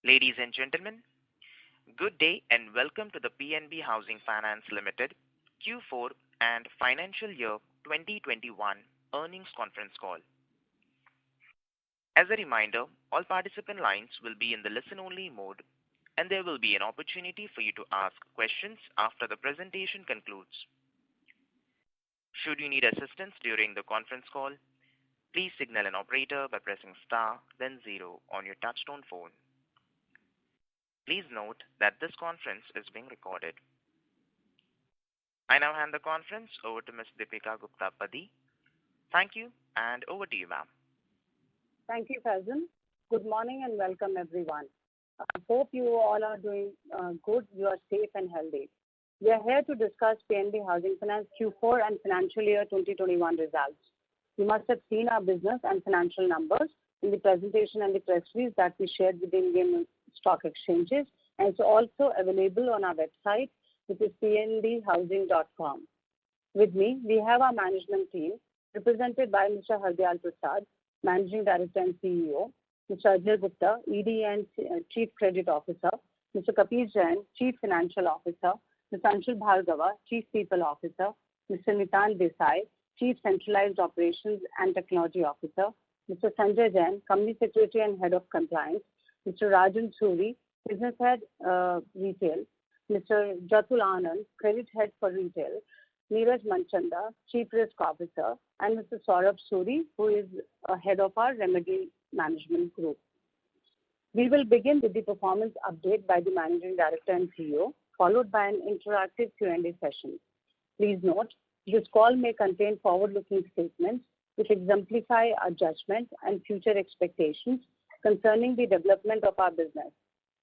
Ladies and gentlemen, good day and welcome to the PNB Housing Finance Limited Q4 and financial year 2021 earnings conference call. As a reminder, all participant lines will be in the listen-only mode, and there will be an opportunity for you to ask questions after the presentation concludes. Should you need assistance during the conference call, please signal an operator by pressing star then zero on your touchtone phone. Please note that this conference is being recorded. I now hand the conference over to Ms. Deepika Gupta Padhi. Thank you, and over to you, ma'am. Thank you, Faizan. Good morning and welcome, everyone. I hope you all are doing good, you are safe and healthy. We are here to discuss PNB Housing Finance Q4 and financial year 2021 results. You must have seen our business and financial numbers in the presentation and the press release that we shared with the Indian stock exchanges, and it's also available on our website, which is pnbhousing.com. With me, we have our management team represented by Mr. Hardayal Prasad, Managing Director and CEO, Mr. Ajay Gupta, ED and Chief Credit Officer, Mr. Kapish Jain, Chief Financial Officer, Mr. Anshul Bhargava, Chief People Officer, Mr. Nitan Desai, Chief Centralized Operations and Technology Officer, Mr. Sanjay Jain, Company Secretary and Head of Compliance, Mr. Rajan Suri, Business Head Retail, Mr. Jatul Anand, Credit Head for Retail, Neeraj Manchanda, Chief Risk Officer, and Mr. Saurabh Suri, who is Head of our Remedy Management Group. We will begin with the performance update by the Managing Director and CEO, followed by an interactive Q&A session. Please note, this call may contain forward-looking statements which exemplify our judgment and future expectations concerning the development of our business.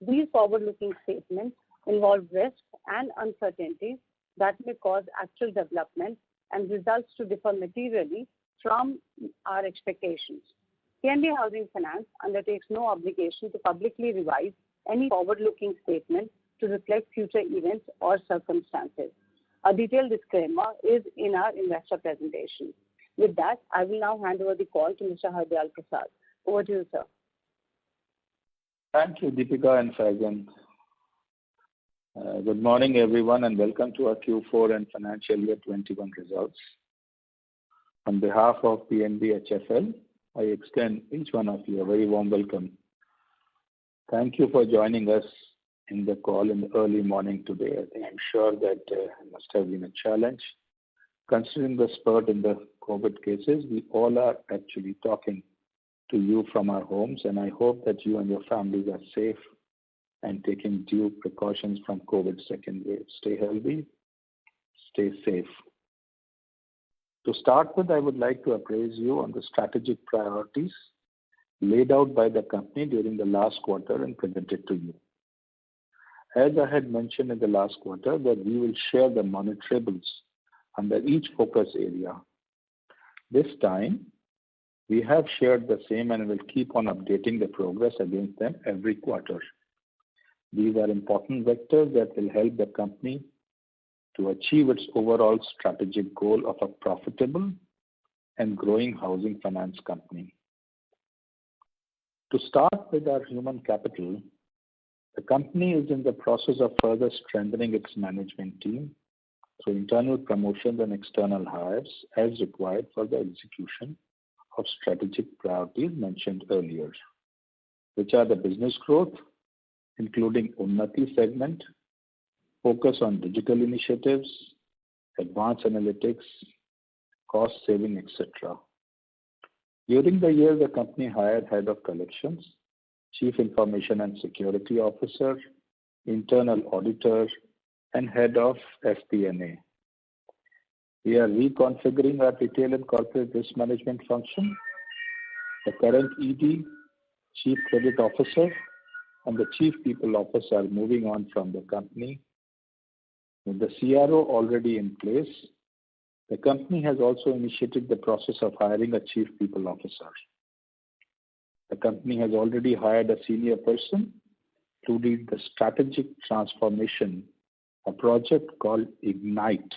These forward-looking statements involve risks and uncertainties that may cause actual development and results to differ materially from our expectations. PNB Housing Finance undertakes no obligation to publicly revise any forward-looking statement to reflect future events or circumstances. A detailed disclaimer is in our investor presentation. With that, I will now hand over the call to Mr. Hardayal Prasad. Over to you, sir. Thank you, Deepika and Faizan. Good morning, everyone, and welcome to our Q4 and financial year 21 results. On behalf of PNB HFL, I extend each one of you a very warm welcome. Thank you for joining us in the call in the early morning today. I'm sure that it must have been a challenge. Considering the spurt in the COVID cases, we all are actually talking to you from our homes, and I hope that you and your families are safe and taking due precautions from COVID second wave. Stay healthy, stay safe. To start with, I would like to appraise you on the strategic priorities laid out by the company during the last quarter and presented to you. As I had mentioned in the last quarter, that we will share the monitorables under each focus area. This time, we have shared the same and will keep on updating the progress against them every quarter. These are important vectors that will help the company to achieve its overall strategic goal of a profitable and growing housing finance company. To start with our human capital, the company is in the process of further strengthening its management team through internal promotions and external hires as required for the execution of strategic priorities mentioned earlier, which are the business growth, including Unnati segment, focus on digital initiatives, advanced analytics, cost saving, etc. During the year, the company hired Head of Collections, Chief Information and Security Officer, Internal Auditor, and Head of FP&A. We are reconfiguring our retail and corporate risk management function. The current ED, Chief Credit Officer, and the Chief People Officer are moving on from the company. With the CRO already in place, the company has also initiated the process of hiring a Chief People Officer. The company has already hired a senior person to lead the strategic transformation, a project called Ignite,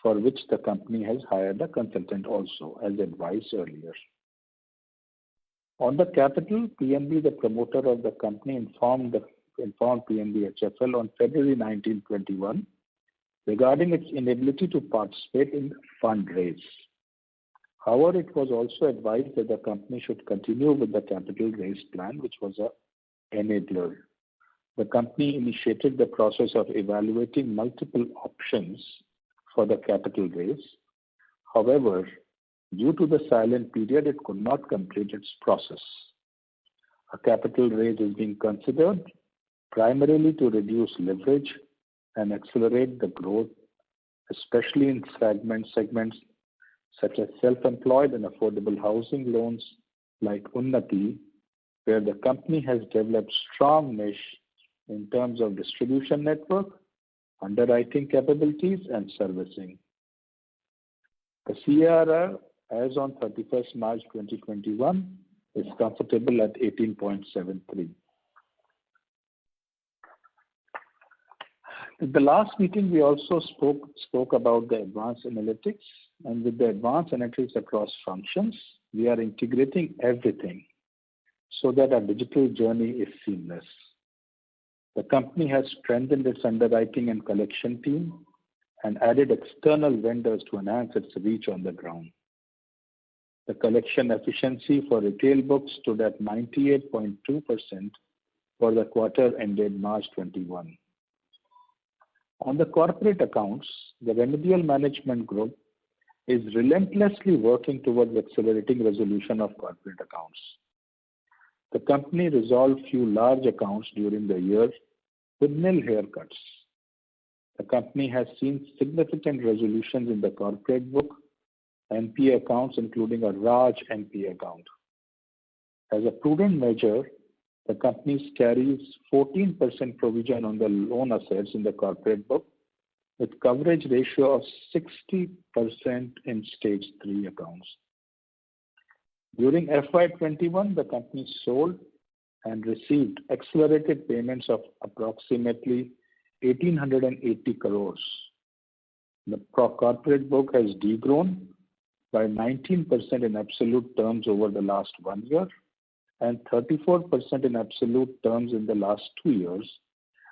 for which the company has hired a consultant also, as advised earlier. On the capital, PNB, the promoter of the company, informed PNB HFL on February 19, 2021 regarding its inability to participate in the fundraise. However, it was also advised that the company should continue with the capital raise plan, which was an enabler. The company initiated the process of evaluating multiple options for the capital raise. However, due to the silent period, it could not complete its process. A capital raise is being considered primarily to reduce leverage and accelerate the growth, especially in segments such as self-employed and affordable housing loans like Unnati, where the company has developed strong niche in terms of distribution network, underwriting capabilities, and servicing. The CRR as on 31st March 2021 is comfortable at 18.73. At the last meeting, we also spoke about the advanced analytics, and with the advanced analytics across functions, we are integrating everything so that our digital journey is seamless. The company has strengthened its underwriting and collection team and added external vendors to enhance its reach on the ground. The collection efficiency for retail books stood at 98.2% for the quarter ended March 21. On the corporate accounts, the Remedial Management Group is relentlessly working towards accelerating resolution of corporate accounts. The company resolved few large accounts during the year with nil haircuts. The company has seen significant resolutions in the corporate book, NPA accounts, including a large NPA account. As a prudent measure, the company carries 14% provision on the loan assets in the corporate book, with coverage ratio of 60% in stage 3 accounts. During FY21, the company sold and received accelerated payments of approximately 1,880 crores. The corporate book has degrown by 19% in absolute terms over the last 1 year and 34% in absolute terms in the last 2 years,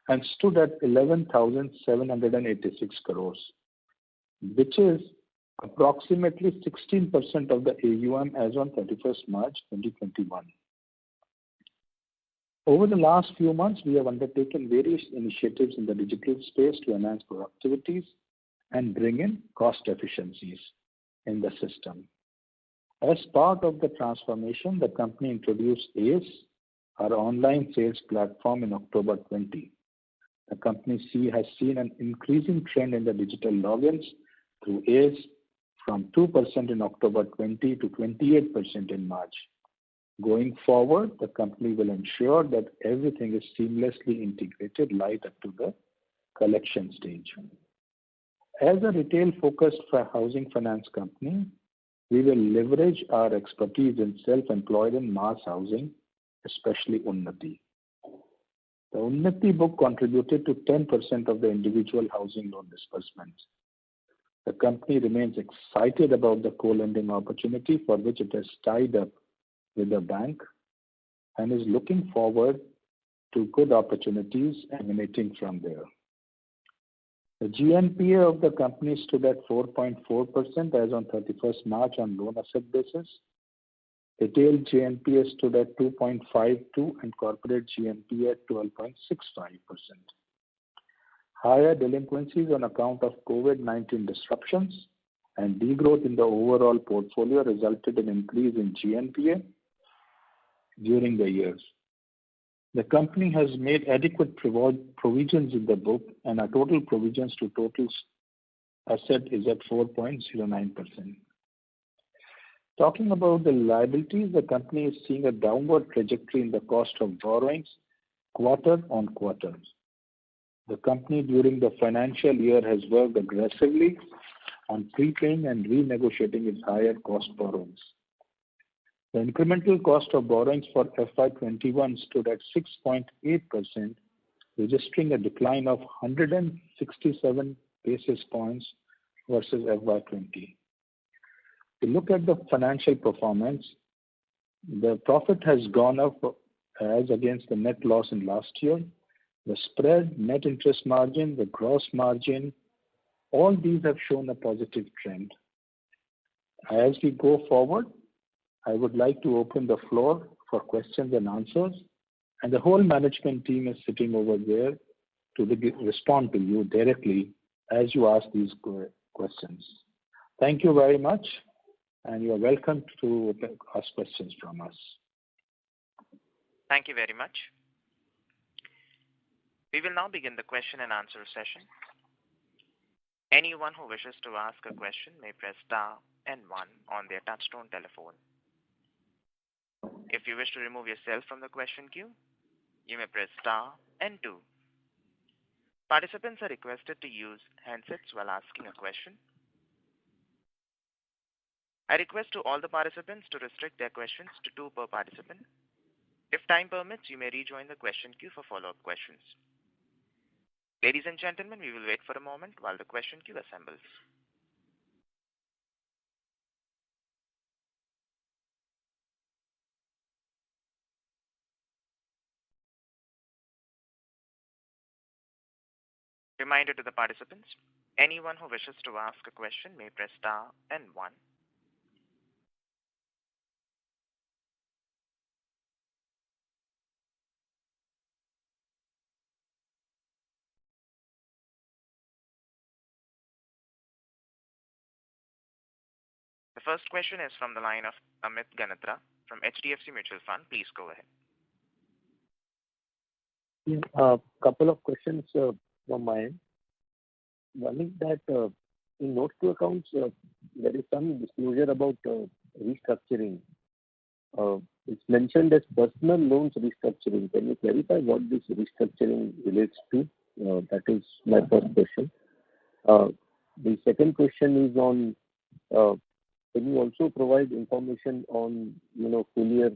and stood at 11,786 crores, which is approximately 16% of the AUM as on 31st March 2021. Over the last few months, we have undertaken various initiatives in the digital space to enhance productivities and bring in cost efficiencies in the system. As part of the transformation, the company introduced ACE, our online sales platform, in October 20. The company has seen an increasing trend in the digital logins through ACE from 2% in October 20 to 28% in March. Going forward, the company will ensure that everything is seamlessly integrated right up to the collection stage. As a retail-focused housing finance company, we will leverage our expertise in self-employed and mass housing, especially Unnati. The Unnati book contributed to 10% of the individual housing loan disbursements. The company remains excited about the co-lending opportunity for which it has tied up with the bank and is looking forward to good opportunities emanating from there. The GNPA of the company stood at 4.4% as on 31st March on loan asset basis. Retail GNPA stood at 2.52% and corporate GNPA at 12.65%. Higher delinquencies on account of COVID-19 disruptions and degrowth in the overall portfolio resulted in increase in GNPA during the years. The company has made adequate provisions in the book, and our total provisions to total asset is at 4.09%. Talking about the liabilities, the company is seeing a downward trajectory in the cost of borrowings quarter on quarter. The company during the financial year has worked aggressively on prepaying and renegotiating its higher cost borrowings. The incremental cost of borrowings for FY21 stood at 6.8%, registering a decline of 167 basis points versus FY20. To look at the financial performance, The profit has gone up as against the net loss in last year. The spread, net interest margin, the gross margin, all these have shown a positive trend. As we go forward, I would like to open the floor for questions and answers, and the whole management team is sitting over there to respond to you directly as you ask these questions. Thank you very much, and you are welcome to ask questions from us. Thank you very much. We will now begin the question and answer session. Anyone who wishes to ask a question may press star and 1 on their touchtone telephone. If you wish to remove yourself from the question queue, you may press star and 2. Participants are requested to use handsets while asking a question. I request to all the participants to restrict their questions to 2 per participant. If time permits, you may rejoin the question queue for follow-up questions. Ladies and gentlemen, we will wait for a moment while the question queue assembles. Reminder to the participants, anyone who wishes to ask a question may press star and 1. The first question is from the line of Amit Ganatra from HDFC Mutual Fund. Please go ahead. Yeah, couple of questions from my end. One is that in notes to accounts, there is some disclosure about restructuring. It's mentioned as personal loans restructuring. Can you clarify what this restructuring relates to? That is my first question. The second question is on, can you also provide information on, full year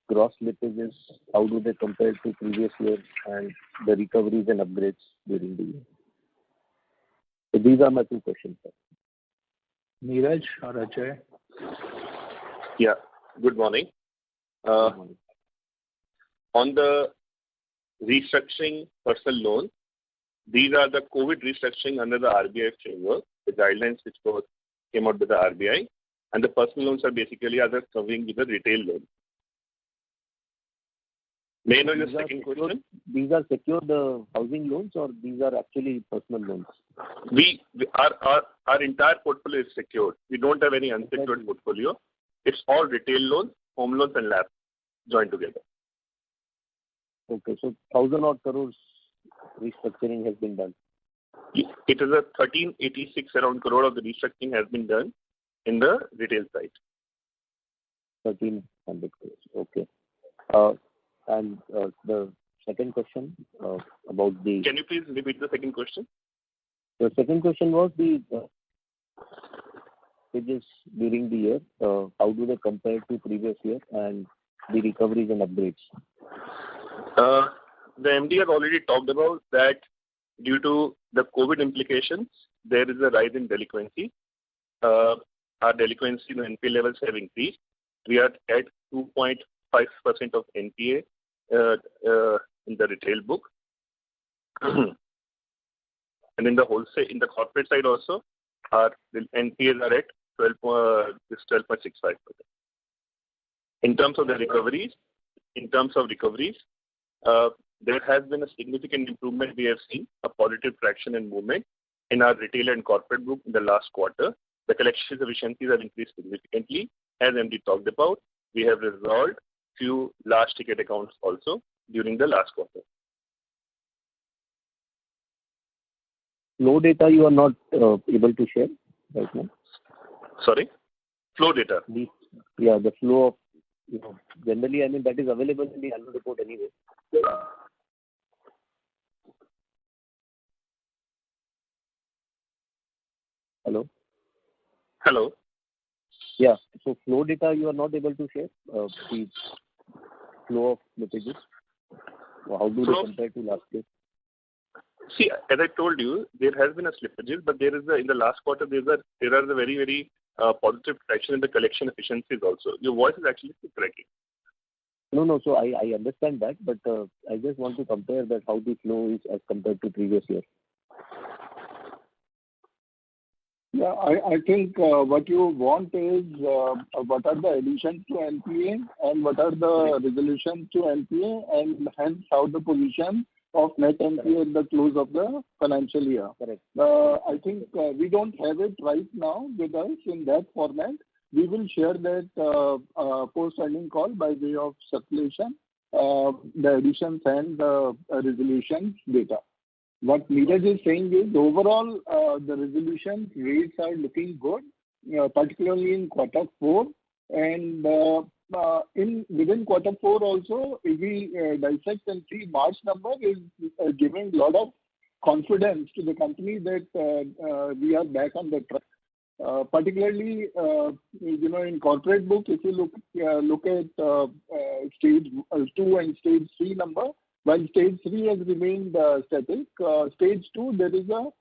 gross slippages? How do they compare to previous year and the recoveries and upgrades during the year? So these are my 2 questions, sir. Neeraj or Ajay? Yeah, good morning. Good morning. On the restructuring personal loan, these are the COVID restructuring under the RBI framework, the guidelines which came out with the RBI, and the personal loans are basically other covering with the retail loan. May I know your second question? These are secured housing loans, or these are actually personal loans? Our entire portfolio is secured. We don't have any unsecured portfolio. It's all retail loans, home loans, and LAP joined together. Okay, so 1,000 odd crores restructuring has been done. It is a 1386 around crore of the restructuring has been done in the retail side. 1,300 crores. Okay. And the second question about the... Can you please repeat the second question? The second question was the slippages during the year. How do they compare to previous year, and the recoveries and upgrades? The MD has already talked about that due to the COVID implications, there is a rise in delinquency. Our delinquency and NPA levels have increased. We are at 2.5% of NPA in the retail book. And in the wholesale, in the corporate side also, our NPAs are at 12.65%. In terms of the recoveries, there has been a significant improvement. We have seen a positive traction and movement in our retail and corporate book in the last quarter. The collection efficiencies have increased significantly. As MD talked about, we have resolved few large ticket accounts also during the last quarter. Flow data you are not able to share right now? Sorry? Flow data? The flow of, generally, that is available in the annual report anyway. Hello? Hello? Yeah. So flow data you are not able to share? The flow of slippages? How do they compare to last year? See, as I told you, there has been a slippages, but there is in the last quarter there are the very, very positive traction in the collection efficiencies also. Your voice is actually cracking. No. So I understand that, but I just want to compare that how the flow is as compared to previous year. Yeah, I think what you want is what are the additions to NPA and what are the resolutions to NPA, and hence how the position of net NPA at the close of the financial year. Correct. I think we don't have it right now with us in that format. We will share that post-earning call by way of circulation, the additions and the resolutions data. What Neeraj is saying is overall the resolution rates are looking good, particularly in quarter 4, and within quarter 4 also, if we dissect and see March number is giving a lot of confidence to the company that we are back on the track. Particularly, in corporate book, if you look at stage 2 and stage 3 number, while stage 3 has remained static, stage 2 there is a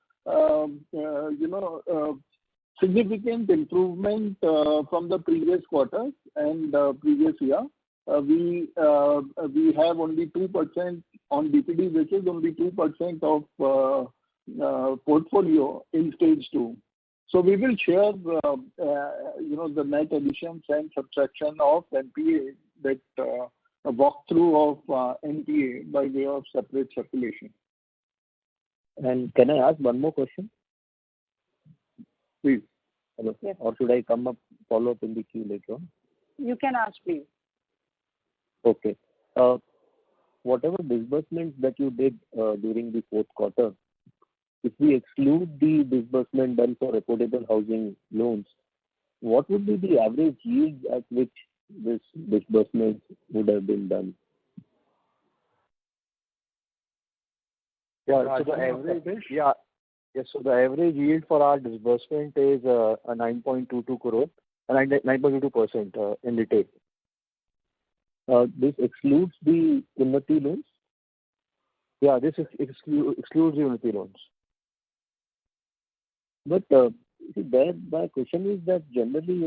significant improvement from the previous quarters and previous year. We have only 2% on DPD basis, only 2% of portfolio in stage 2. So we will share the net additions and subtraction of NPA, that walkthrough of NPA by way of separate circulation. And can I ask one more question? Please. Hello. Yes. Or should I follow up in the queue later on? You can ask, please. Okay. Whatever disbursements that you did during the fourth quarter, if we exclude the disbursement done for affordable housing loans, what would be the average yield at which this disbursement would have been done? Yeah, so the average, so the average yield for our disbursement is a 9.22 crore, 9.22% in retail. This excludes the Unnati loans? Yeah, this excludes the Unnati loans. But my question is that generally,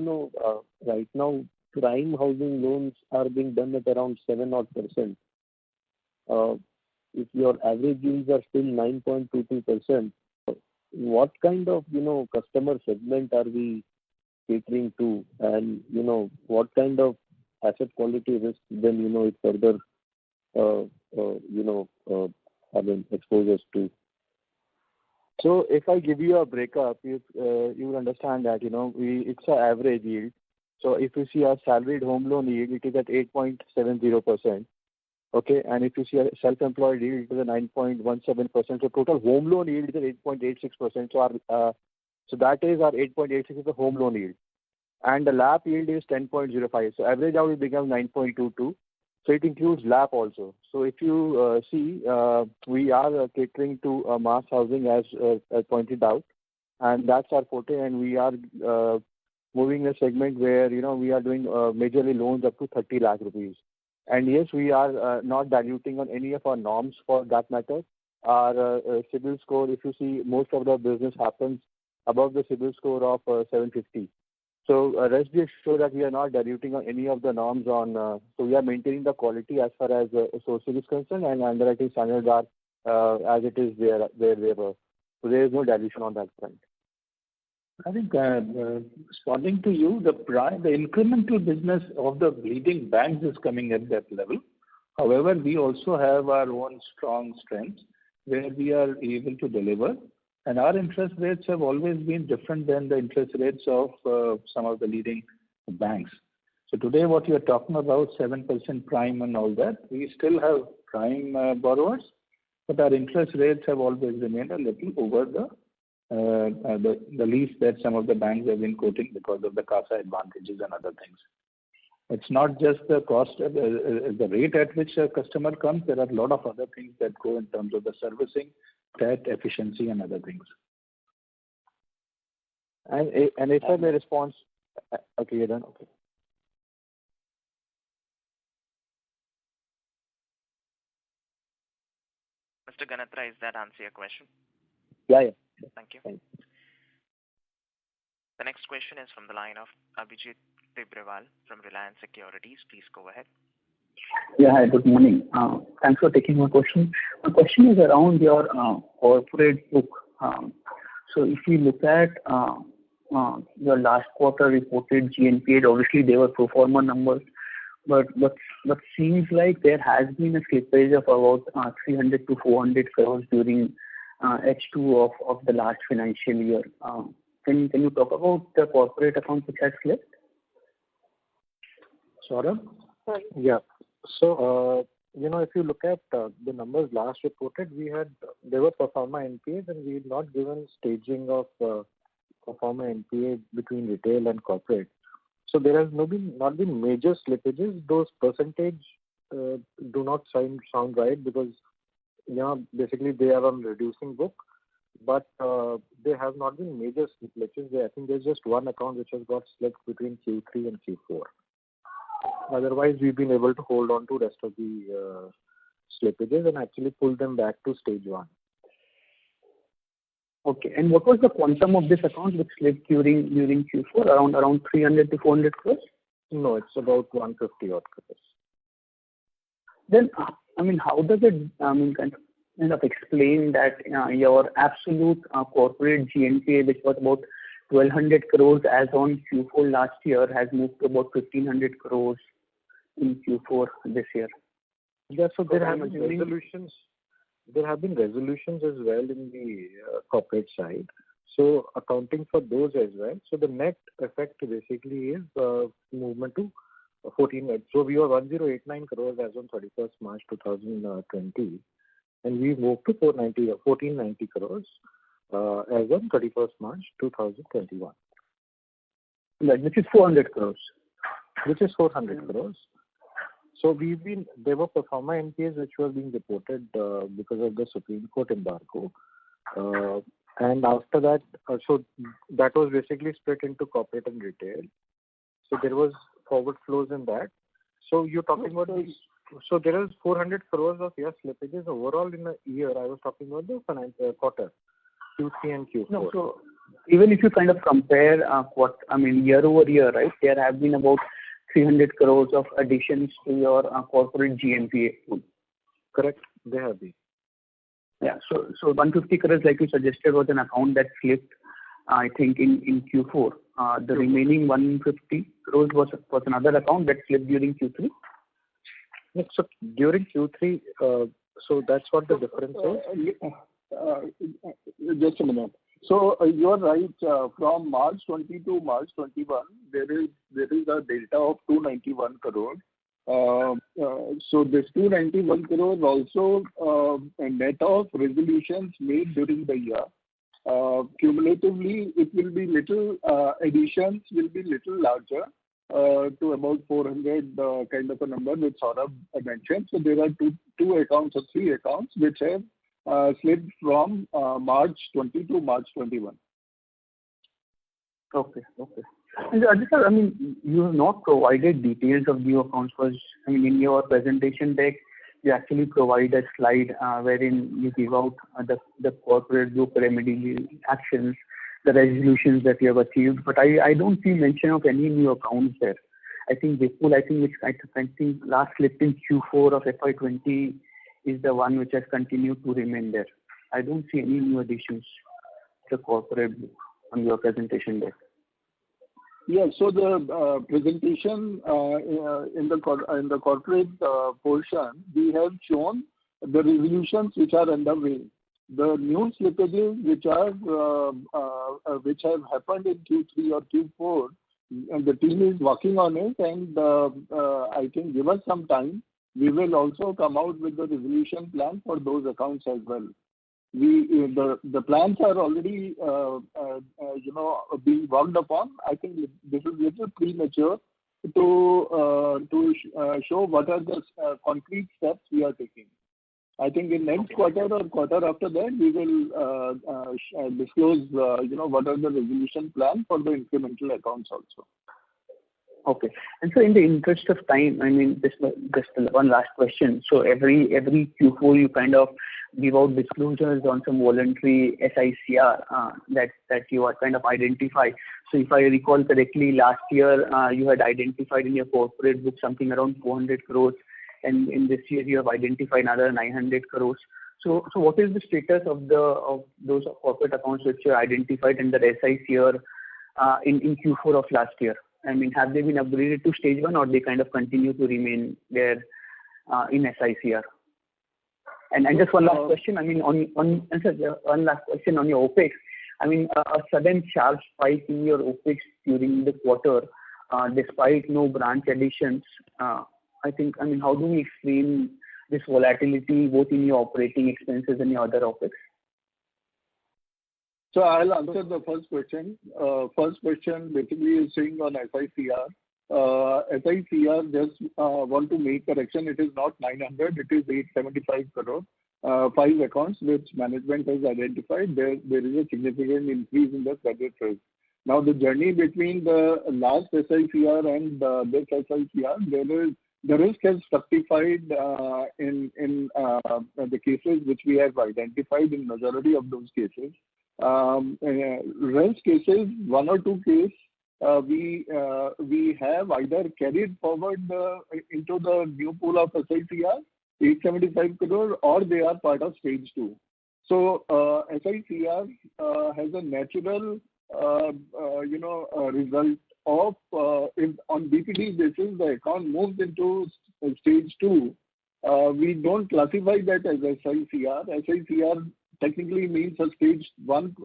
right now, prime housing loans are being done at around 7% odd. If your average yields are still 9.22%, what kind of, customer segment are we catering to? And, what kind of asset quality risk then, it further, exposes to? So if I give you a breakup, you will understand that, it's an average yield. So if you see a salaried home loan yield, it is at 8.70%. Okay, and if you see a self-employed yield, it is a 9.17%. So total home loan yield is at 8.86%. So that is our 8.86 is the home loan yield. And the LAP yield is 10.05. So average out will become 9.22. So it includes LAP also. So if you see, we are catering to mass housing as pointed out, and that's our forte. And we are moving a segment where we are doing majorly loans up to 30 lakh rupees. And yes, we are not diluting on any of our norms for that matter. Our CIBIL score, if you see, most of the business happens above the CIBIL score of 750. So rest be assured that we are not diluting on any of the norms on. So we are maintaining the quality as far as sourcing is concerned, and underwriting standards are as it is where they were. So there is no dilution on that front. I think, responding to you, the incremental business of the leading banks is coming at that level. However, we also have our own strong strengths where we are able to deliver. And our interest rates have always been different than the interest rates of some of the leading banks. So today what you are talking about, 7% prime and all that, we still have prime borrowers, but our interest rates have always remained a little over the least that some of the banks have been quoting because of the CASA advantages and other things. It's not just the cost, the rate at which a customer comes. There are a lot of other things that go in terms of the servicing, debt, efficiency, and other things. And if I may respond, okay, you're done. Okay. Mr. Ganatra, is that answer your question? Yeah. Thank you. Thank you. The next question is from the line of Abhijit Tibrewal from Reliance Securities. Please go ahead. Yeah, hi, good morning. Thanks for taking my question. My question is around your corporate book. So if you look at your last quarter reported GNPA, obviously they were pro forma numbers, but seems like there has been a slippage of about 300 to 400 crores during H2 of the last financial year. Can you talk about the corporate account which has slipped? Saurabh? Sorry. Yeah. So, if you look at the numbers last reported, there were pro forma NPAs, and we had not given staging of pro forma NPA between retail and corporate. So there has not been major slippages. Those percentage do not sound right because basically they are on reducing book, but there have not been major slippages. I think there's just one account which has got slipped between Q3 and Q4. Otherwise, we've been able to hold on to rest of the slippages and actually pull them back to stage 1. Okay. And what was the quantum of this account which slipped during Q4? Around 300 to 400 crores? No, it's about 150 odd crores. Then, how does it, kind of explain that your absolute corporate GNPA, which was about 1,200 crores as on Q4 last year, has moved to about 1,500 crores in Q4 this year? Yeah, so there have been resolutions. There have been resolutions as well in the corporate side. So accounting for those as well. So the net effect basically is movement to 14. So we were 1089 crores as on 31st March 2020, and we moved to 1490 crores as on 31st March 2021. Which is 400 crores. Which is 400 crores. So there were pro forma NPAs which were being reported because of the Supreme Court embargo. And after that, so that was basically split into corporate and retail. So there was forward flows in that. So you're talking about these. So there is 400 crores of slippages overall in a year. I was talking about the financial quarter, Q3 and Q4. No, so even if you kind of compare year over year, right, there have been about 300 crores of additions to your corporate GNPA pool. Correct. They have been. Yeah. So 150 crores, like you suggested, was an account that slipped, I think, in Q4. The remaining 150 crores was another account that slipped during Q3. So during Q3, so that's what the difference is. Just a minute. So you're right. From March 20 to March 21, there is a delta of 291 crores. So this 291 crores also a net of resolutions made during the year. Cumulatively, it will be additions will be little larger to about 400 kind of a number which Saurabh mentioned. So there are two accounts or three accounts which have slipped from March 20 to March 21. Okay. And sir, you have not provided details of new accounts because, in your presentation deck, you actually provide a slide wherein you give out the corporate book remedial actions, the resolutions that you have achieved. But I don't see mention of any new accounts there. I think Vipul, which I think last slipped in Q4 of FY20 is the one which has continued to remain there. I don't see any new additions to the corporate book on your presentation deck. Yeah, so the presentation in the corporate portion, we have shown the resolutions which are underway. The new slippages which have happened in Q3 or Q4, and the team is working on it, and I think give us some time. We will also come out with the resolution plan for those accounts as well. The plans are already being worked upon. I think this is little premature to show what are the concrete steps we are taking. I think in next quarter or quarter after that, we will disclose what are the resolution plan for the incremental accounts also. Okay. And so in the interest of time, just one last question. So every Q4 you kind of give out disclosures on some voluntary SICR that you are kind of identify. So if I recall correctly, last year you had identified in your corporate book something around 400 crores and in this year you have identified another 900 crores. So what is the status of those corporate accounts which you identified under SICR in Q4 of last year? I mean, have they been upgraded to stage 1 or they kind of continue to remain there in SICR? And just one last question. I mean, one last question on your OPEX. I mean, a sudden sharp spike in your OPEX during the quarter, despite no branch additions. I mean, how do we explain this volatility both in your operating expenses and your other OPEX? So I'll answer the first question. First question basically is saying on SICR. SICR, just want to make correction. It is not 900, it is 875 crore. 5 accounts which management has identified. There is a significant increase in the credit risk. Now the journey between the last SICR and this SICR, the risk has fructified in the cases which we have identified in majority of those cases. Risk cases, 1 or 2 cases, we have either carried forward into the new pool of SICR, 875 crore, or they are part of stage 2. So SICR has a natural result of if on DPD basis the account moves into stage 2. We don't classify that as SICR. SICR technically means a stage 1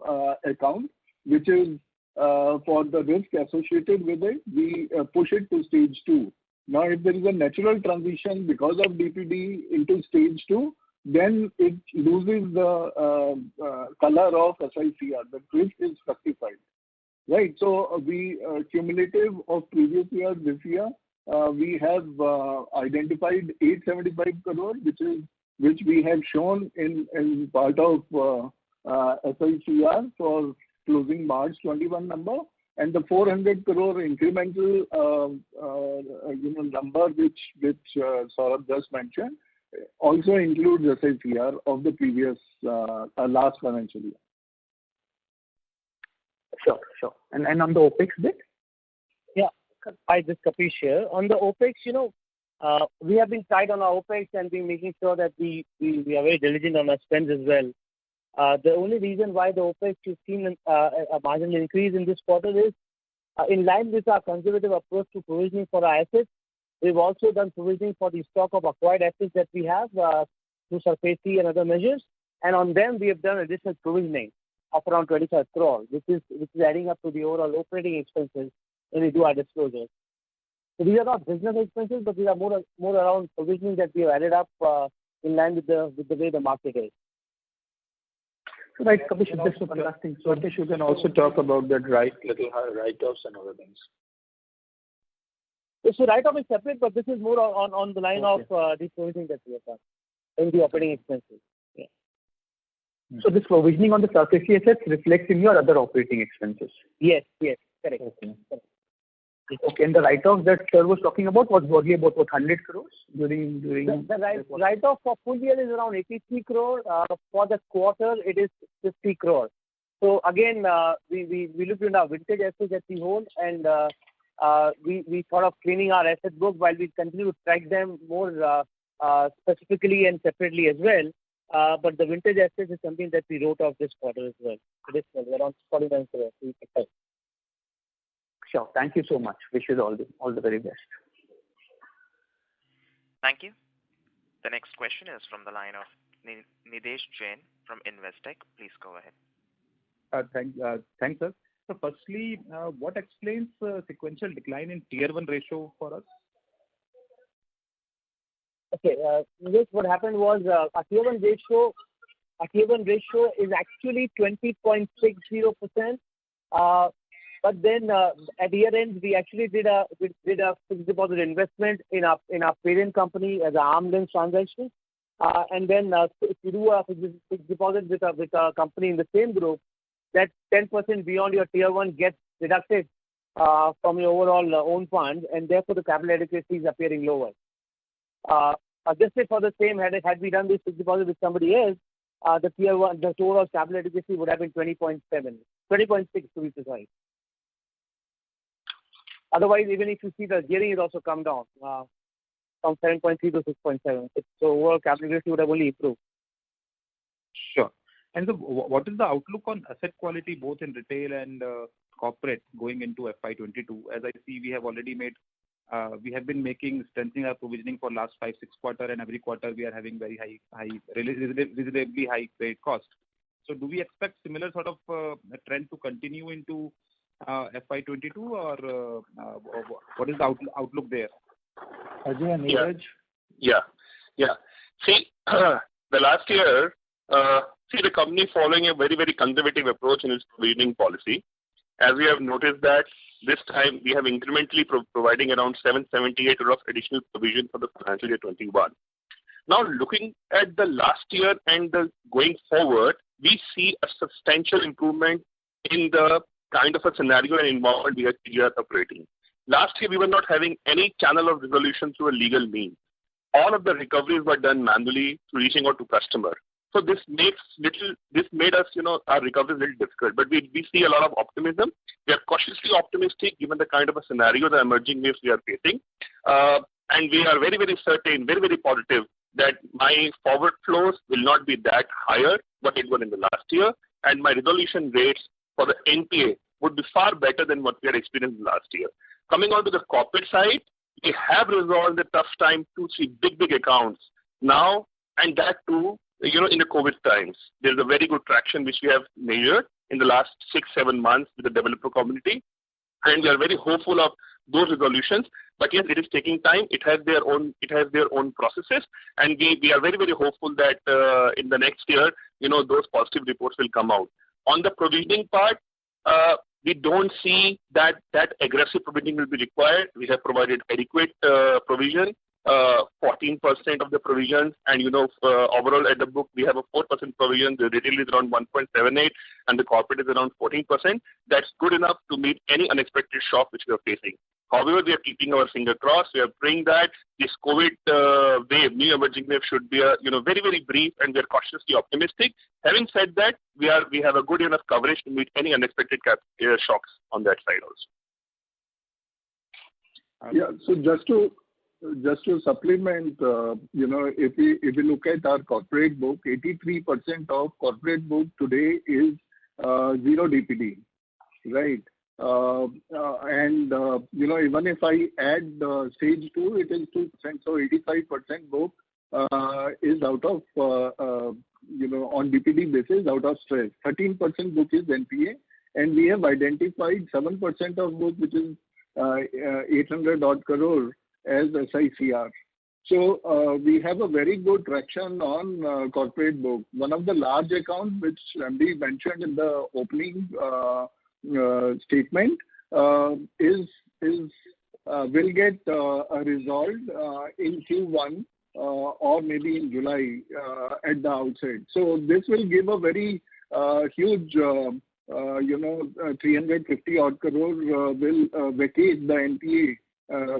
account, which is for the risk associated with it, we push it to stage 2. Now, if there is a natural transition because of DPD into stage 2, then it loses the color of SICR. The risk is fructified. Right. So we cumulative of previous year, this year, we have identified 875 crore, which we have shown in part of SICR for closing March 21 number, and the 400 crore incremental number which Saurabh just mentioned also includes SICR of the previous last financial year. Sure. And on the OPEX bit? Yeah, hi, this is Kapish here. On the OPEX, we have been tight on our OPEX and been making sure that we are very diligent on our spends as well. The only reason why the OPEX you've seen a marginal increase in this quarter is in line with our conservative approach to provisioning for our assets. We've also done provisioning for the stock of acquired assets that we have through SARFAESI and other measures, and on them we have done additional provisioning of around 25 crore, which is adding up to the overall operating expenses when we do our disclosures. So these are not business expenses, but these are more around provisioning that we have added up in line with the way the market is. So right, Kapish, just one last thing. So Kapish, you can also talk about that little write-offs and other things. So write-off is separate, but this is more on the line of the provisioning that we have done in the operating expenses. Yeah. So this provisioning on the SARFAESI assets reflects in your other operating expenses? Yes, correct. Okay, and the write-off that sir was talking about was broadly about 100 crores during the write-off for full year is around 83 crore. For the quarter, it is 50 crore. So again, we looked into our vintage assets that we hold, and we thought of cleaning our asset book while we continue to track them more specifically and separately as well. But the vintage assets is something that we wrote off this quarter as well. This was around 49 crore. Sure. Thank you so much. Wish you all the very best. Thank you. The next question is from the line of Nidesh Jain from Investec. Please go ahead. Thanks, sir. So firstly, what explains the sequential decline in Tier 1 ratio for us? Okay, what happened was our Tier 1 ratio is actually 20.60%. But then at year end, we actually did a fixed deposit investment in our parent company as an arm's length transaction. And then if you do a fixed deposit with a company in the same group, that 10% beyond your Tier 1 gets deducted from your overall own funds, and therefore the capital adequacy is appearing lower. Adjusted for the same, had we done this fixed deposit with somebody else, the Tier 1, the total capital adequacy would have been 20.6 to be precise. Otherwise, even if you see the gearing, it also come down. from 7.3 to 6.7. So overall capital adequacy would have only improved. Sure. And so what is the outlook on asset quality both in retail and corporate going into FY22? As I see, we have already made, we have been strengthening our provisioning for last 5-6 quarters, and every quarter we are having very reasonably high credit cost. So do we expect similar sort of trend to continue into FY22, or what is the outlook there? Ajay and Neeraj? Yeah. See, the last year, the company following a very, very conservative approach in its provisioning policy. As we have noticed that this time we have incrementally providing around 778 crore of additional provision for the financial year 21. Now, looking at the last year and going forward, we see a substantial improvement in the kind of a scenario and environment we are operating. Last year, we were not having any channel of resolution through a legal means. All of the recoveries were done manually through reaching out to customer. So this made us, our recovery a little difficult. But we see a lot of optimism. We are cautiously optimistic given the kind of a scenario, the emerging waves we are facing. And we are very, very certain, very, very positive that my forward flows will not be that higher what it was in the last year. And my resolution rates for the NPA would be far better than what we had experienced last year. Coming on to the corporate side, we have resolved the tough time 2-3 big accounts now, and that too, in the COVID times. There's a very good traction which we have measured in the last 6-7 months with the developer community, and we are very hopeful of those resolutions. But yes, it is taking time. It has their own processes, and we are very, very hopeful that in the next year, those positive reports will come out. On the provisioning part, we don't see that aggressive provisioning will be required. We have provided adequate provision, 14% of the provisions, and overall at the book we have a 4% provision. The retail is around 1.78, and the corporate is around 14%. That's good enough to meet any unexpected shock which we are facing. However, we are keeping our finger crossed. We are praying that this COVID wave, new emerging wave, should be very, very brief, and we are cautiously optimistic. Having said that, we have a good enough coverage to meet any unexpected shocks on that side also. Yeah. So just to supplement, if we look at our corporate book, 83% of corporate book today is zero DPD, right? Even if I add stage 2, it is 2%. So 85% book is out of, on DPD basis, out of stress. 13% book is NPA, and we have identified 7% of book, which is 800 odd crore as SICR. So we have a very good traction on corporate book. One of the large accounts, which MD mentioned in the opening statement, will get resolved in Q1 or maybe in July at the outset. So this will give a very huge 350 odd crore will vacate the NPA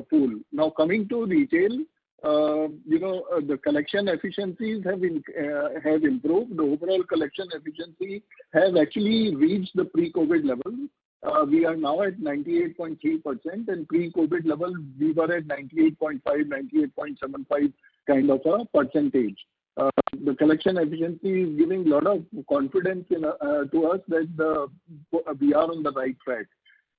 pool. Now coming to retail, the collection efficiencies have improved. The overall collection efficiency has actually reached the pre-COVID level. We are now at 98.3%, and pre-COVID level we were at 98.5, 98.75 kind of a percentage. The collection efficiency is giving a lot of confidence to us that we are on the right track.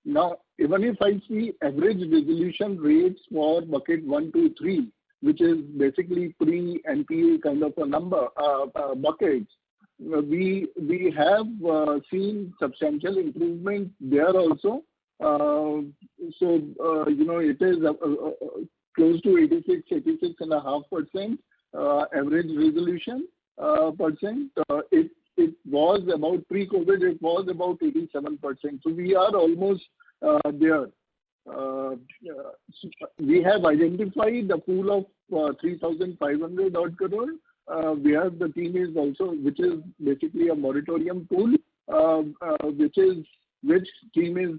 Now, even if I see average resolution rates for bucket 1, 2, 3, which is basically pre-NPA kind of a number buckets, we have seen substantial improvement there also. It is close to 86.5% average resolution percent. It was about pre-COVID, it was about 87%. So we are almost there. We have identified a pool of 3,500 odd crore, where the team is also, which is basically a moratorium pool, which team is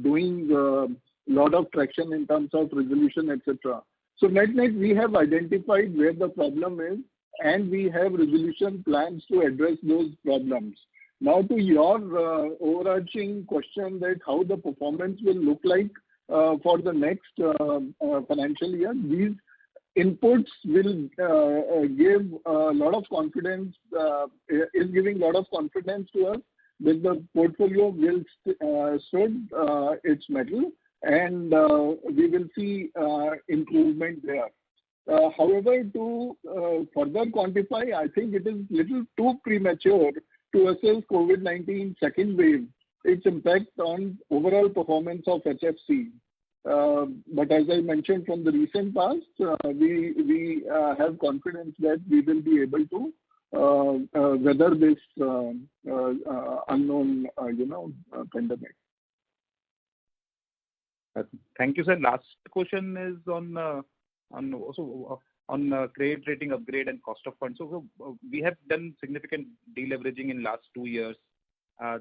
doing a lot of traction in terms of resolution, etc. So net we have identified where the problem is, and we have resolution plans to address those problems. Now to your overarching question that how the performance will look like for the next financial year. These inputs will give a lot of confidence, is giving a lot of confidence to us that the portfolio will stood its mettle, and we will see improvement there. However, to further quantify, I think it is little too premature to assess COVID-19 second wave, its impact on overall performance of HFC. But as I mentioned from the recent past, we have confidence that we will be able to weather this unknown, pandemic. Thank you, sir. Last question is on credit rating upgrade and cost of funds. So we have done significant deleveraging in last 2 years.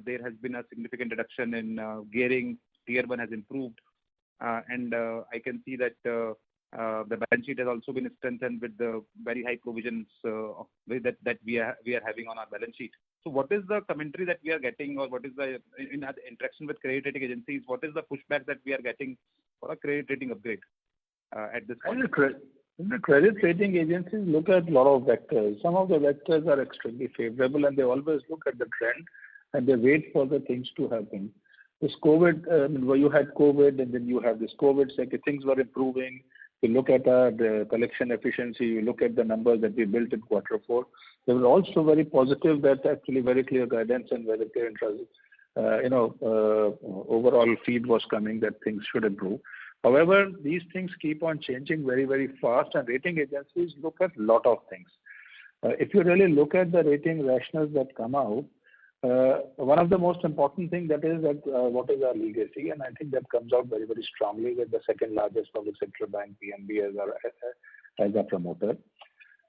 There has been a significant reduction in gearing. Tier 1 has improved. And I can see that the balance sheet has also been strengthened with the very high provisions that we are having on our balance sheet. So what is the commentary that we are getting, or what is the in our interaction with credit rating agencies? What is the pushback that we are getting for a credit rating upgrade at this point? The credit rating agencies look at a lot of vectors. Some of the vectors are extremely favorable, and they always look at the trend and they wait for the things to happen. This COVID, where you had COVID and then you have this COVID, things were improving. You look at the collection efficiency, you look at the numbers that we built in Q4. They were also very positive, that actually very clear guidance and very clear interest. Overall feed was coming that things should improve. However, these things keep on changing very, very fast, and rating agencies look at a lot of things. If you really look at the rating rationales that come out, one of the most important thing that is that what is our legacy, and I think that comes out very, very strongly with the second largest public sector bank, PNB, as a promoter.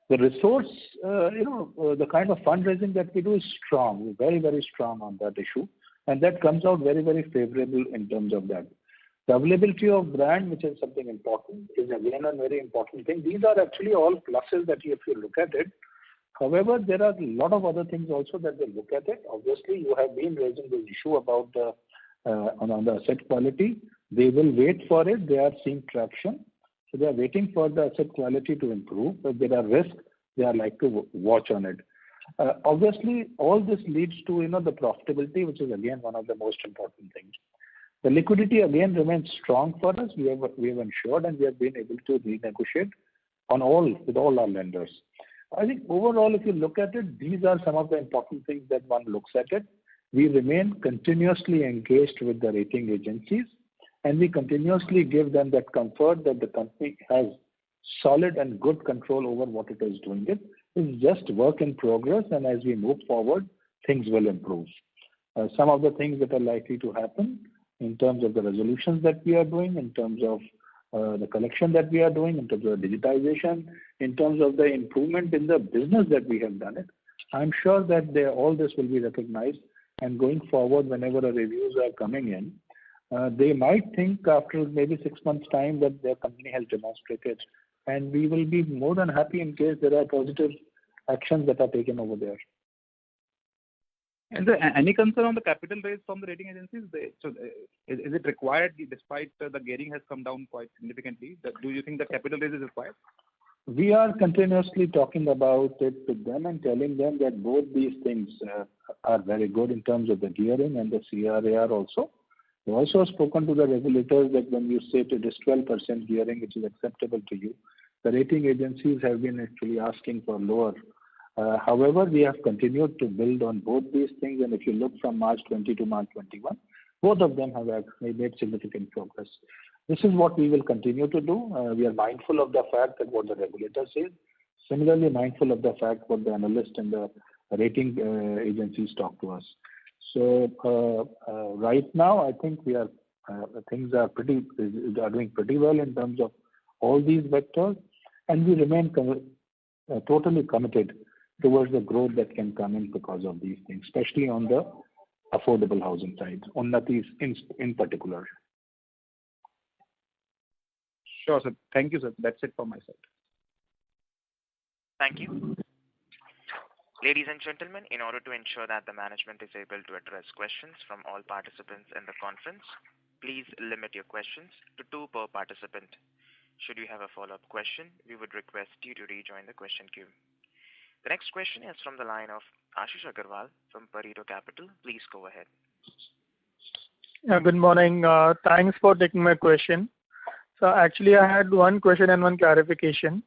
The resource, the kind of fundraising that we do is strong, very, very strong on that issue, and that comes out very, very favorable in terms of that. The availability of brand, which is something important, is again a very important thing. These are actually all pluses that if you look at it. However, there are a lot of other things also that they look at it. Obviously, you have been raising this issue about on the asset quality. They will wait for it. They are seeing traction. So they are waiting for the asset quality to improve. If there are risks, they are like to watch on it. Obviously, all this leads to the profitability, which is again one of the most important things. The liquidity again remains strong for us. We have ensured, and we have been able to renegotiate with all our lenders. I think overall, if you look at it, these are some of the important things that one looks at it. We remain continuously engaged with the rating agencies, and we continuously give them that comfort that the company has solid and good control over what it is doing. It's just work in progress, and as we move forward, things will improve. Some of the things that are likely to happen in terms of the resolutions that we are doing, in terms of the collection that we are doing, in terms of digitization, in terms of the improvement in the business that we have done it, I'm sure that all this will be recognized, and going forward, whenever the reviews are coming in, they might think after maybe 6 months' time that their company has demonstrated, and we will be more than happy in case there are positive actions that are taken over there. And any concern on the capital raise from the rating agencies? Is it required, despite the gearing has come down quite significantly? Do you think the capital raise is required? We are continuously talking about it with them and telling them that both these things are very good in terms of the gearing and the CRAR also. We also spoken to the regulators that when you say it is 12% gearing, which is acceptable to you, the rating agencies have been actually asking for lower. However, we have continued to build on both these things, and if you look from March 20 to March 21, both of them have actually made significant progress. This is what we will continue to do. We are mindful of the fact that what the regulator says, similarly mindful of the fact what the analyst and the rating agencies talk to us. So right now, I think things are doing pretty well in terms of all these vectors, and we remain totally committed towards the growth that can come in because of these things, especially on the affordable housing side, Unnati in particular. Sure, sir. Thank you, sir. That's it from my side. Thank you. Ladies and gentlemen, in order to ensure that the management is able to address questions from all participants in the conference, please limit your questions to 2 per participant. Should you have a follow-up question, we would request you to rejoin the question queue. The next question is from the line of Ashish Agarwal from Pareto Capital. Please go ahead. Good morning. Thanks for taking my question. So actually, I had one question and one clarification.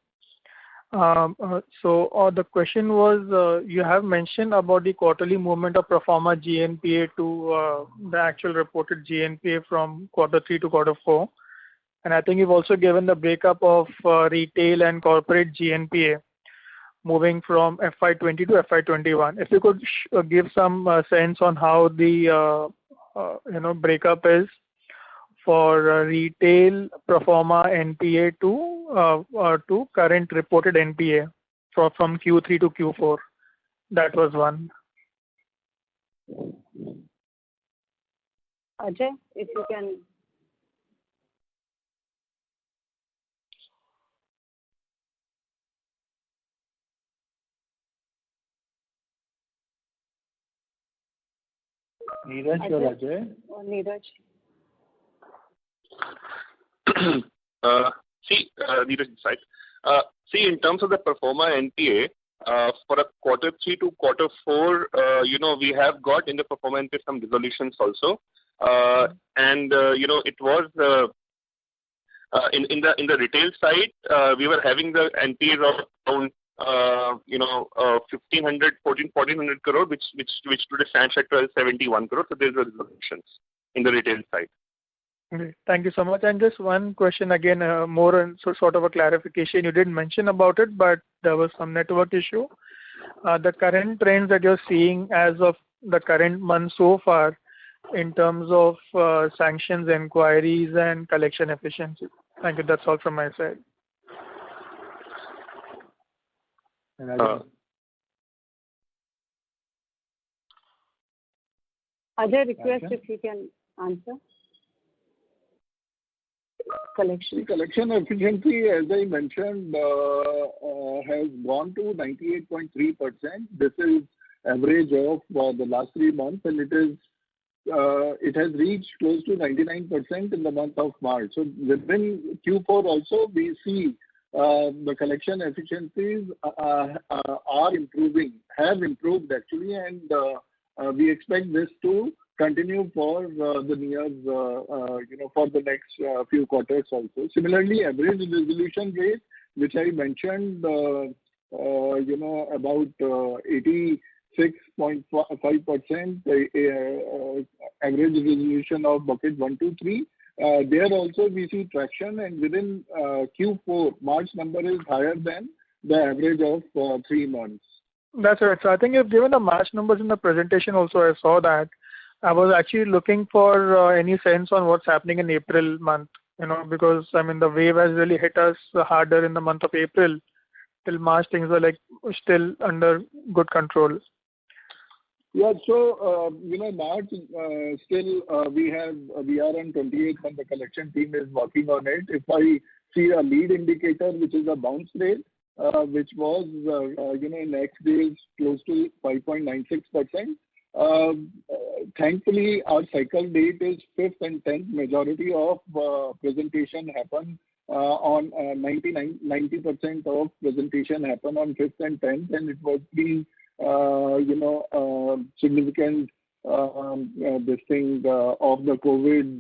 The question was, you have mentioned about the quarterly movement of pro forma GNPA to the actual reported GNPA from quarter 3 to quarter 4. And I think you've also given the breakup of retail and corporate GNPA moving from FY20 to FY21. If you could give some sense on how the breakup is for retail pro forma NPA to current reported NPA from Q3 to Q4. That was one. Ajay, if you can. Neeraj or Ajay? Neeraj. Neeraj side. In terms of the pro forma NPA, for a quarter 3 to quarter 4, we have got in the pro forma NPA some resolutions also. It was in the retail side, we were having the NPAs of around 1,400 crore, which today stands at 1,271 crore. So there's a resolutions in the retail side. Okay. Thank you so much. And just one question again, more on sort of a clarification. You didn't mention about it, but there was some network issue. The current trends that you're seeing as of the current month so far in terms of sanctions, inquiries, and collection efficiency. Thank you. That's all from my side. Ajay, request if you can answer. Collection efficiency, as I mentioned, has gone to 98.3%. This is average of the last 3 months, and it has reached close to 99% in the month of March. So within Q4 also, we see the collection efficiencies are improving, have improved actually, and we expect this to continue for the near, for the next few quarters also. Similarly, average resolution rate, which I mentioned, about 86.5% average resolution of bucket 1, 2, 3. There also we see traction, and within Q4, March number is higher than the average of 3 months. That's right. So I think you've given the March numbers in the presentation also. I saw that. I was actually looking for any sense on what's happening in April month, because the wave has really hit us harder in the month of April. Till March, things were still under good control. Yeah, so March still we are on 28th, and the collection team is working on it. If I see a lead indicator, which is a bounce rate, which was in next days close to 5.96%. Thankfully, our cycle date is 5th and 10th. Majority of presentation happen on 90% of presentation happen on 5th and 10th, and it was the significant this thing of the COVID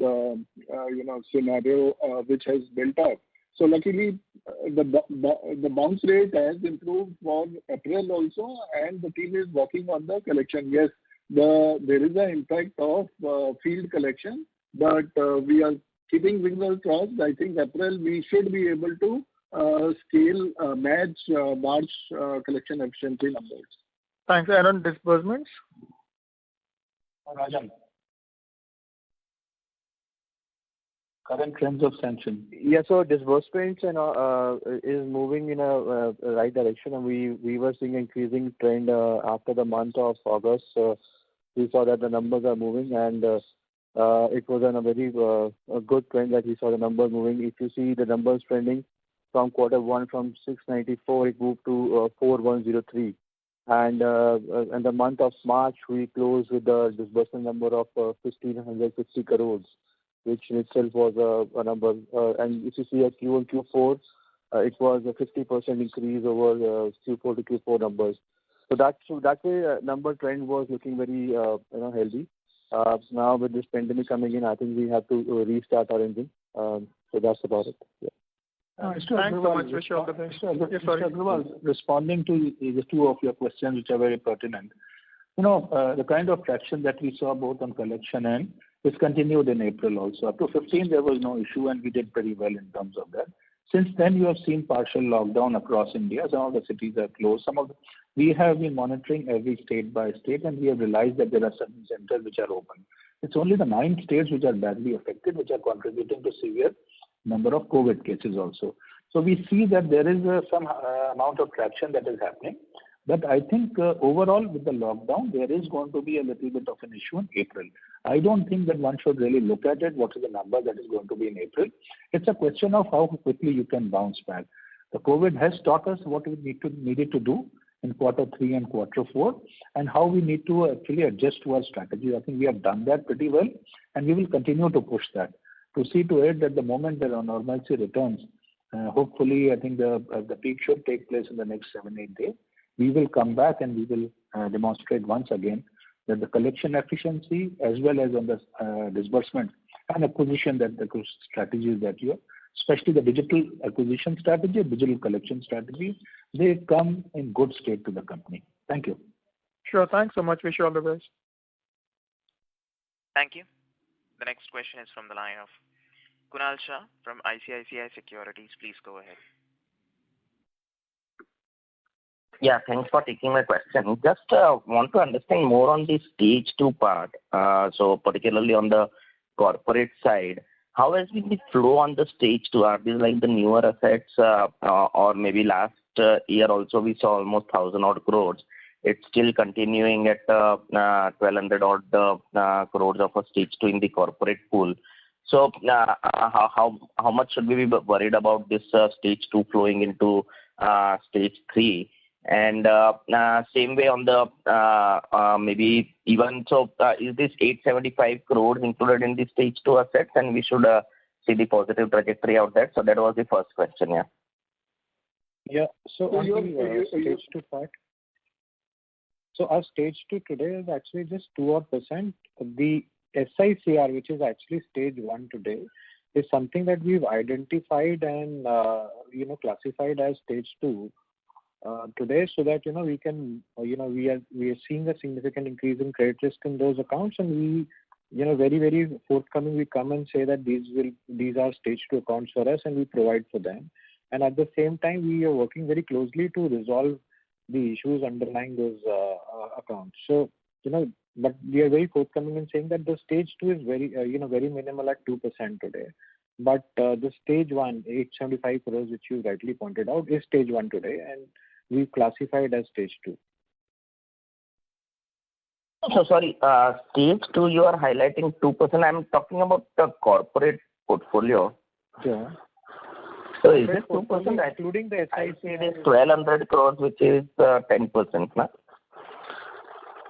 scenario which has built up. So luckily, the bounce rate has improved for April also, and the team is working on the collection. Yes, there is an impact of field collection, but we are keeping fingers crossed. I think April we should be able to match March collection efficiency numbers. Thanks. And on disbursements? Rajan. Current trends of sanction. Yeah, so disbursements is moving in a right direction, and we were seeing increasing trend after the month of August. We saw that the numbers are moving, and it was on a very good trend that we saw the numbers moving. If you see the numbers trending from quarter 1 from 694, it moved to 4103. And in the month of March, we closed with the disbursement number of 1,550 crores. which in itself was a number. And if you see a Q on Q4, it was a 50% increase over Q4 to Q4 numbers. So that way, number trend was looking very healthy. Now with this pandemic coming in, I think we have to restart our engine. So that's about it. Yeah. Thanks so much. Wish you all the best. Mr. Agarwal, responding to the two of your questions, which are very pertinent. The kind of traction that we saw both on collection and is continued in April also. Up to 15, there was no issue, and we did pretty well in terms of that. Since then, you have seen partial lockdown across India. Some of the cities are closed. We have been monitoring every state by state, and we have realized that there are certain centers which are open. It's only the 9 states which are badly affected, which are contributing to severe number of COVID cases also. So we see that there is some amount of traction that is happening. But I think overall with the lockdown, there is going to be a little bit of an issue in April. I don't think that one should really look at it, what is the number that is going to be in April. It's a question of how quickly you can bounce back. The COVID has taught us what we needed to do in quarter 3 and quarter 4, and how we need to actually adjust to our strategy. I think we have done that pretty well, and we will continue to push that to see to it that the moment that our normalcy returns, hopefully I think the peak should take place in the next 7-8 days. We will come back and we will demonstrate once again that the collection efficiency as well as on the disbursement and acquisition, that the strategies that you have, especially the digital acquisition strategy, digital collection strategy, they come in good state to the company. Thank you. Sure. Thanks so much. Wish you all the best. Thank you. The next question is from the line of Kunal Shah from ICICI Securities. Please go ahead. Yeah, thanks for taking my question. Just want to understand more on the stage 2 part. So particularly on the corporate side, how has been the flow on the stage 2? Are these like the newer assets or maybe last year also we saw almost 1,000 odd crores. It's still continuing at 1,200 odd crores of a stage 2 in the corporate pool. So how much should we be worried about this stage 2 flowing into stage 3? And same way on the maybe even so, is this 875 crores included in the stage 2 assets, and we should see the positive trajectory out there? So that was the first question. Yeah. Yeah. So on the stage 2 part. So our stage 2 today is actually just 2%. The SICR, which is actually stage 1 today, is something that we've identified and classified as stage 2 today, so that we can we are seeing a significant increase in credit risk in those accounts, and we very, very forthcoming we come and say that these are stage 2 accounts for us, and we provide for them. And at the same time, we are working very closely to resolve the issues underlying those accounts. So but we are very forthcoming in saying that the stage 2 is very very minimal at 2% today. But the stage 1, 875 crores, which you rightly pointed out, is stage 1 today, and we classified as stage 2. So sorry, stage 2 you are highlighting 2%. I'm talking about the corporate portfolio. Yeah. So is it 2%? Including the SIC? It is 1,200 crores, which is 10%. Na?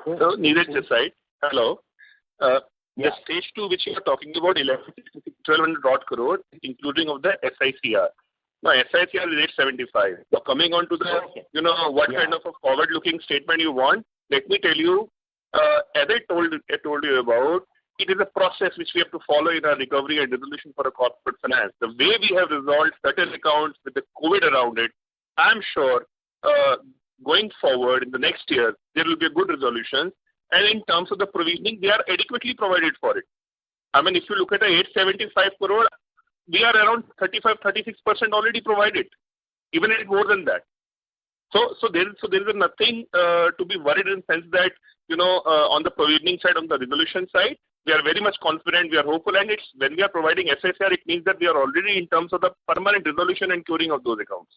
So Neeraj this side. Hello. The stage 2 which you are talking about, 1,200 odd crores, including of the SICR. Now SICR is 875. So coming on to the, what kind of a forward-looking statement you want, let me tell you, as I told you about, it is a process which we have to follow in our recovery and resolution for a corporate finance. The way we have resolved certain accounts with the COVID around it, I'm sure going forward in the next year, there will be a good resolution. And in terms of the provisioning, they are adequately provided for it. I mean, if you look at the 875 crore, we are around 35-36% already provided, even if more than that. So there is nothing to be worried in the sense that, on the provisioning side, on the resolution side, we are very much confident, we are hopeful, and when we are providing SICR, it means that we are already in terms of the permanent resolution and curing of those accounts.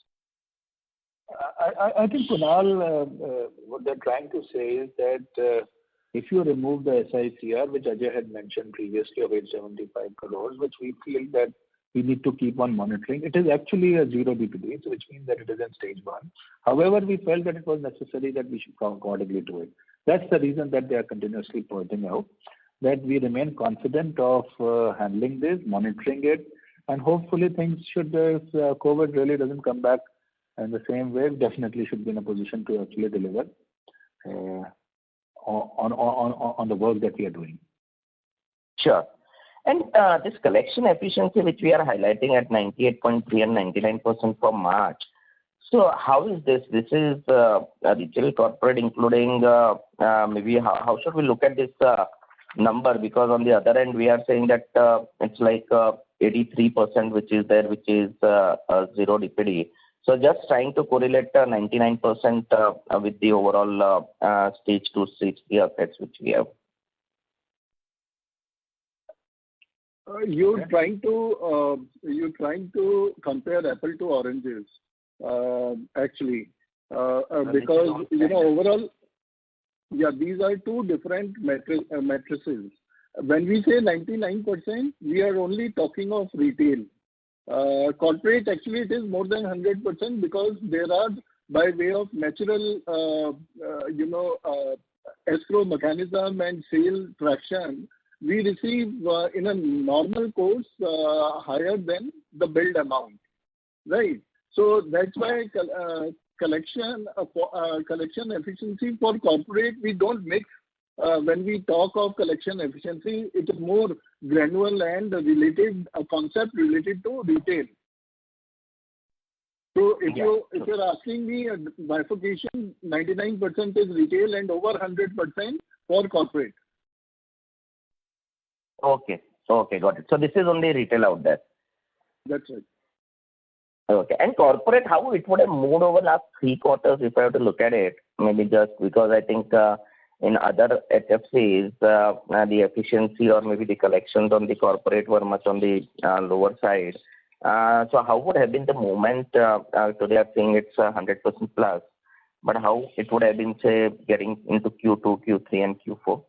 I think, Kunal, what they're trying to say is that if you remove the SICR, which Ajay had mentioned previously of 875 crores, which we feel that we need to keep on monitoring, it is actually a zero DPD, which means that it is in stage 1. However, we felt that it was necessary that we should accordingly do it. That's the reason that they are continuously pointing out. that we remain confident of handling this, monitoring it, and hopefully things should, if COVID really doesn't come back in the same way, definitely should be in a position to actually deliver on the work that we are doing. Sure. And this collection efficiency, which we are highlighting at 98.3 and 99% for March. So how is this? This is retail corporate, including maybe how should we look at this number? Because on the other end, we are saying that it's like 83%, which is there, which is zero DPD. So just trying to correlate 99% with the overall stage 2, stage 3 assets which we have. You're trying to compare apple to oranges, actually, because overall, these are two different matrices. When we say 99%, we are only talking of retail. Corporate, actually, it is more than 100% because there are, by way of natural, escrow mechanism and sale traction, we receive in a normal course higher than the billed amount, right? So that's why collection efficiency for corporate, we don't mix. When we talk of collection efficiency, it is more granular and related, a concept related to retail. So if you're asking me a bifurcation, 99% is retail and over 100% for corporate. Okay, got it. So this is only retail out there. That's right. Okay, and corporate, how it would have moved over last 3 quarters if I have to look at it? Maybe just because I think in other HFCs, the efficiency or maybe the collections on the corporate were much on the lower side. So how would have been the movement? Today I'm saying it's 100% plus, but how it would have been, say, getting into Q2, Q3 and Q4?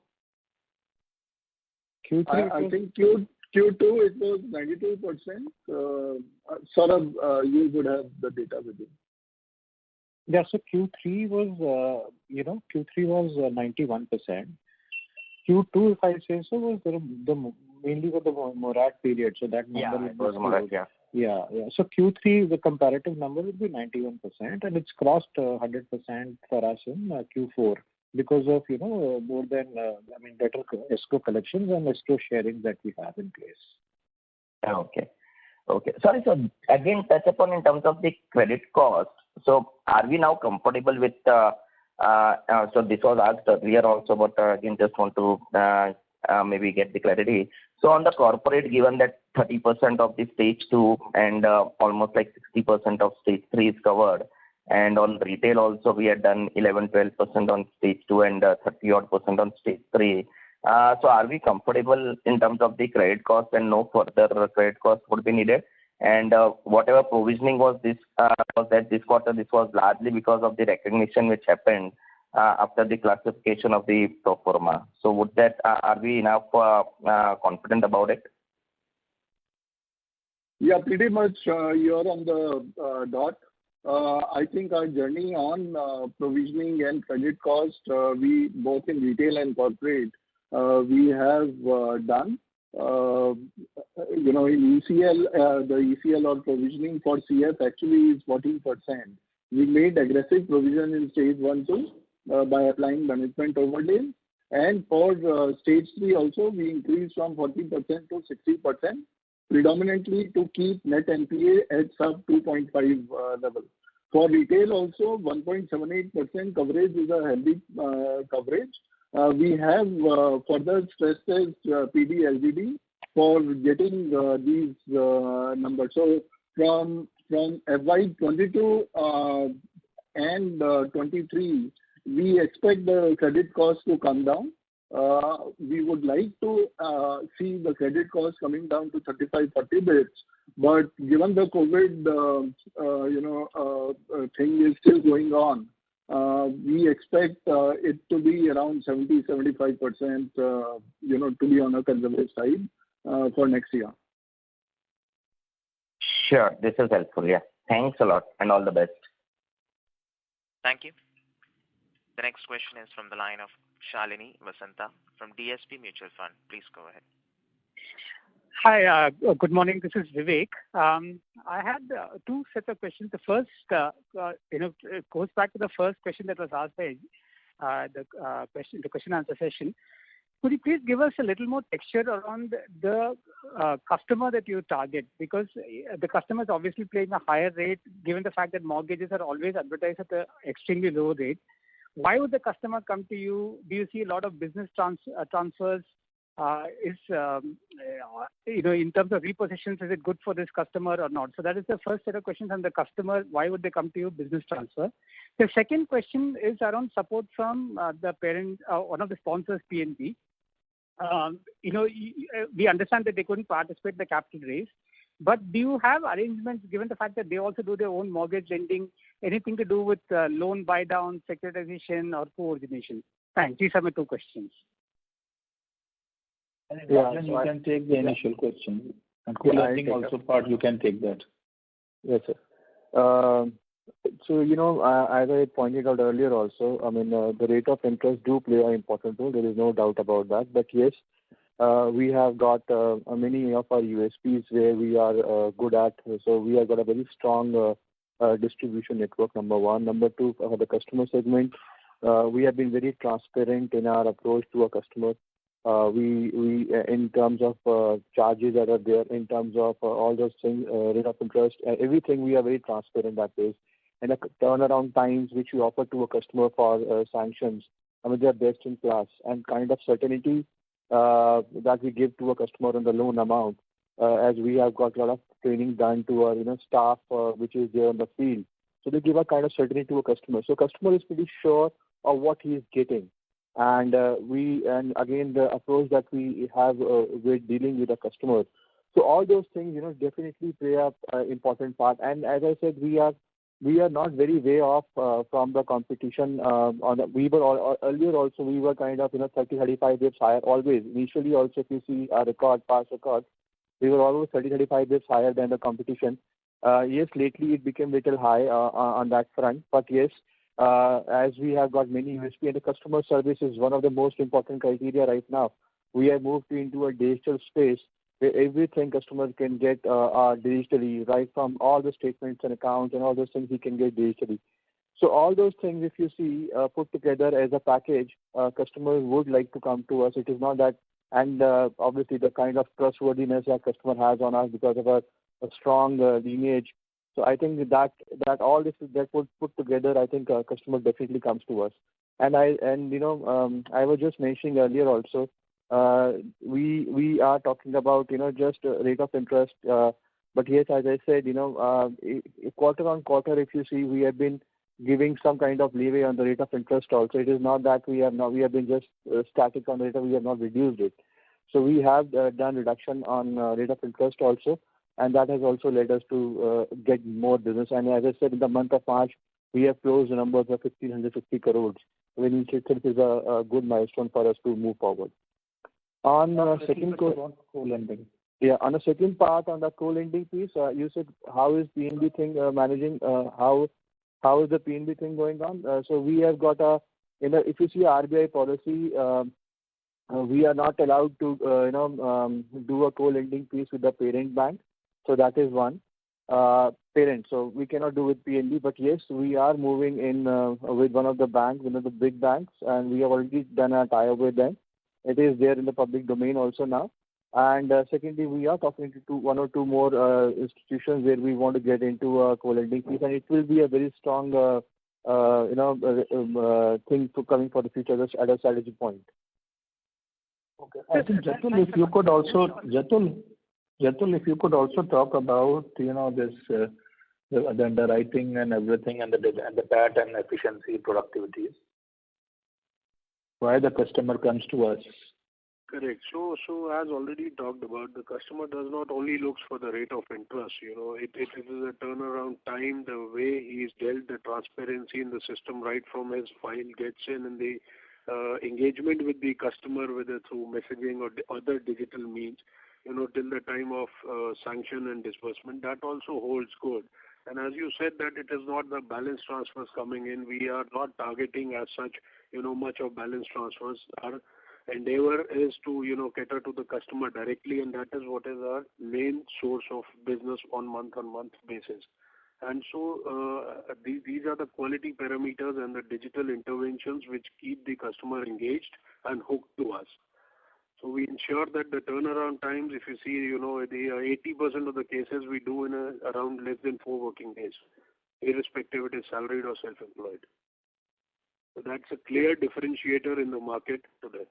I think Q2 it was 92%. Saurabh, you would have the data with you. Yeah, so Q3 was 91%. Q2, if I say so, was mainly with the Morat period. So that number it was Morat, Yeah. So Q3, the comparative number would be 91%, and it's crossed 100% for us in Q4 because of more than better escrow collections and escrow sharing that we have in place. Okay. Sorry, so again, touch upon in terms of the credit cost. So are we now comfortable with, so this was asked earlier also, but again, just want to maybe get the clarity. So on the corporate, given that 30% of the stage 2 and almost like 60% of stage 3 is covered, and on retail also we had done 11-12% on stage 2 and 30-odd% on stage 3. So are we comfortable in terms of the credit cost and no further credit cost would be needed? And whatever provisioning was this quarter, this was largely because of the recognition which happened after the classification of the pro forma. So would that are we enough confident about it? Yeah, pretty much you're on the dot. I think our journey on provisioning and credit cost, we both in retail and corporate, we have done. In ECL, the ECL or provisioning for CF actually is 14%. We made aggressive provision in stage 1, 2 by applying management overlays. And for stage 3 also, we increased from 40% to 60%, predominantly to keep net NPA at sub 2.5 level. For retail also, 1.78% coverage is a healthy coverage. We have further stress test PD LGD for getting these numbers. So from FY22 and 23, we expect the credit cost to come down. We would like to see the credit cost coming down to 35-40 bits. But given the COVID, thing is still going on, we expect it to be around 70-75%, to be on a conservative side for next year. Sure, this is helpful. Yeah, thanks a lot and all the best. Thank you. The next question is from the line of Shalini Vasanta from DSP Mutual Fund. Please go ahead. Hi, good morning. This is Vivek. I had two sets of questions. The first, goes back to the first question that was asked by the question answer session. Could you please give us a little more texture around the customer that you target? Because the customer is obviously paying a higher rate, given the fact that mortgages are always advertised at an extremely low rate. Why would the customer come to you? Do you see a lot of business transfers? In terms of repossessions, is it good for this customer or not? So that is the first set of questions on the customer. Why would they come to you? Business transfer. The second question is around support from the parent, one of the sponsors, PNB. We understand that they couldn't participate in the capital raise, but do you have arrangements, given the fact that they also do their own mortgage lending, anything to do with loan buy down, securitization, or coordination? Thanks. These are my two questions. Yeah, you can take the initial question. And co-lending also part, you can take that. Yes, sir. As I pointed out earlier also, the rate of interest do play an important role. There is no doubt about that. But yes, we have got many of our USPs where we are good at. So we have got a very strong distribution network, number one. Number two, for the customer segment, we have been very transparent in our approach to a customer. We in terms of charges that are there, in terms of all those things, rate of interest, everything, we are very transparent that way. And the turnaround times which we offer to a customer for sanctions, they are best in class. And kind of certainty that we give to a customer on the loan amount, as we have got a lot of training done to our staff which is there on the field. So they give a kind of certainty to a customer. So customer is pretty sure of what he is getting. And again, the approach that we have with dealing with a customer. So all those things, definitely play an important part. And as I said, we are not very way off from the competition. Earlier also, we were kind of 30-35 bits higher always. Initially also, if you see our past record, we were always 30-35 bits higher than the competition. Yes, lately it became little high on that front. But yes, as we have got many USP, and the customer service is one of the most important criteria right now. We have moved into a digital space where everything customers can get digitally, right from all the statements and accounts and all those things he can get digitally. So all those things, if you see, put together as a package, customers would like to come to us. It is not that, and obviously the kind of trustworthiness that customer has on us because of a strong lineage. So I think that all this that would put together, I think a customer definitely comes to us. And I was just mentioning earlier also, we are talking about just rate of interest. But yes, as I said, quarter on quarter, if you see, we have been giving some kind of leeway on the rate of interest also. It is not that we have been just static on the rate, we have not reduced it. So we have done reduction on rate of interest also, and that has also led us to get more business. And as I said, in the month of March, we have closed the numbers of 1,550 crores, which itself is a good milestone for us to move forward. On second co-lending. Yeah, on the second part, on the co-lending piece, you said how is PNB thing managing? How is the PNB thing going on? So we have got if you see RBI policy, we are not allowed to do a co-lending piece with the parent bank. So that is one. Parent. So we cannot do with PNB, but yes, we are moving in with one of the banks, one of the big banks, and we have already done a tie-up with them. It is there in the public domain also now. And secondly, we are talking to one or two more institutions where we want to get into a co-lending piece, and it will be a very strong thing coming for the future at a strategy point. Okay. I think Jatul, if you could also talk about this the underwriting and everything and the PAT and efficiency productivities. Why the customer comes to us? Correct. So as already talked about, the customer does not only looks for the rate of interest. It is a turnaround time, the way he is dealt, the transparency in the system, right from his file gets in, and the engagement with the customer, whether through messaging or other digital means, till the time of sanction and disbursement, that also holds good. And as you said that it is not the balance transfers coming in, we are not targeting as such, much of balance transfers. Our endeavor is to, cater to the customer directly, and that is what is our main source of business on month-on-month basis. And so these are the quality parameters and the digital interventions which keep the customer engaged and hooked to us. So we ensure that the turnaround times, if you see, the 80% of the cases we do in around less than 4 working days, irrespective it is salaried or self-employed. So that's a clear differentiator in the market today.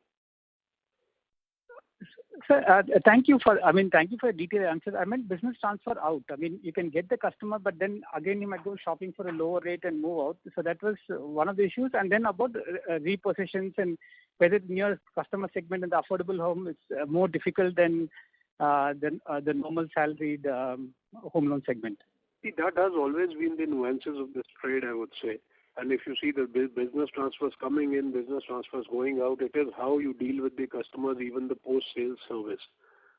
Sir, thank you for a detailed answer. I meant business transfer out. I mean, you can get the customer, but then again, you might go shopping for a lower rate and move out. So that was one of the issues. And then about repossessions and whether in your customer segment in the affordable home is more difficult than the normal salaried home loan segment. See, that has always been the nuances of this trade, I would say. And if you see the business transfers coming in, business transfers going out, it is how you deal with the customers, even the post-sales service.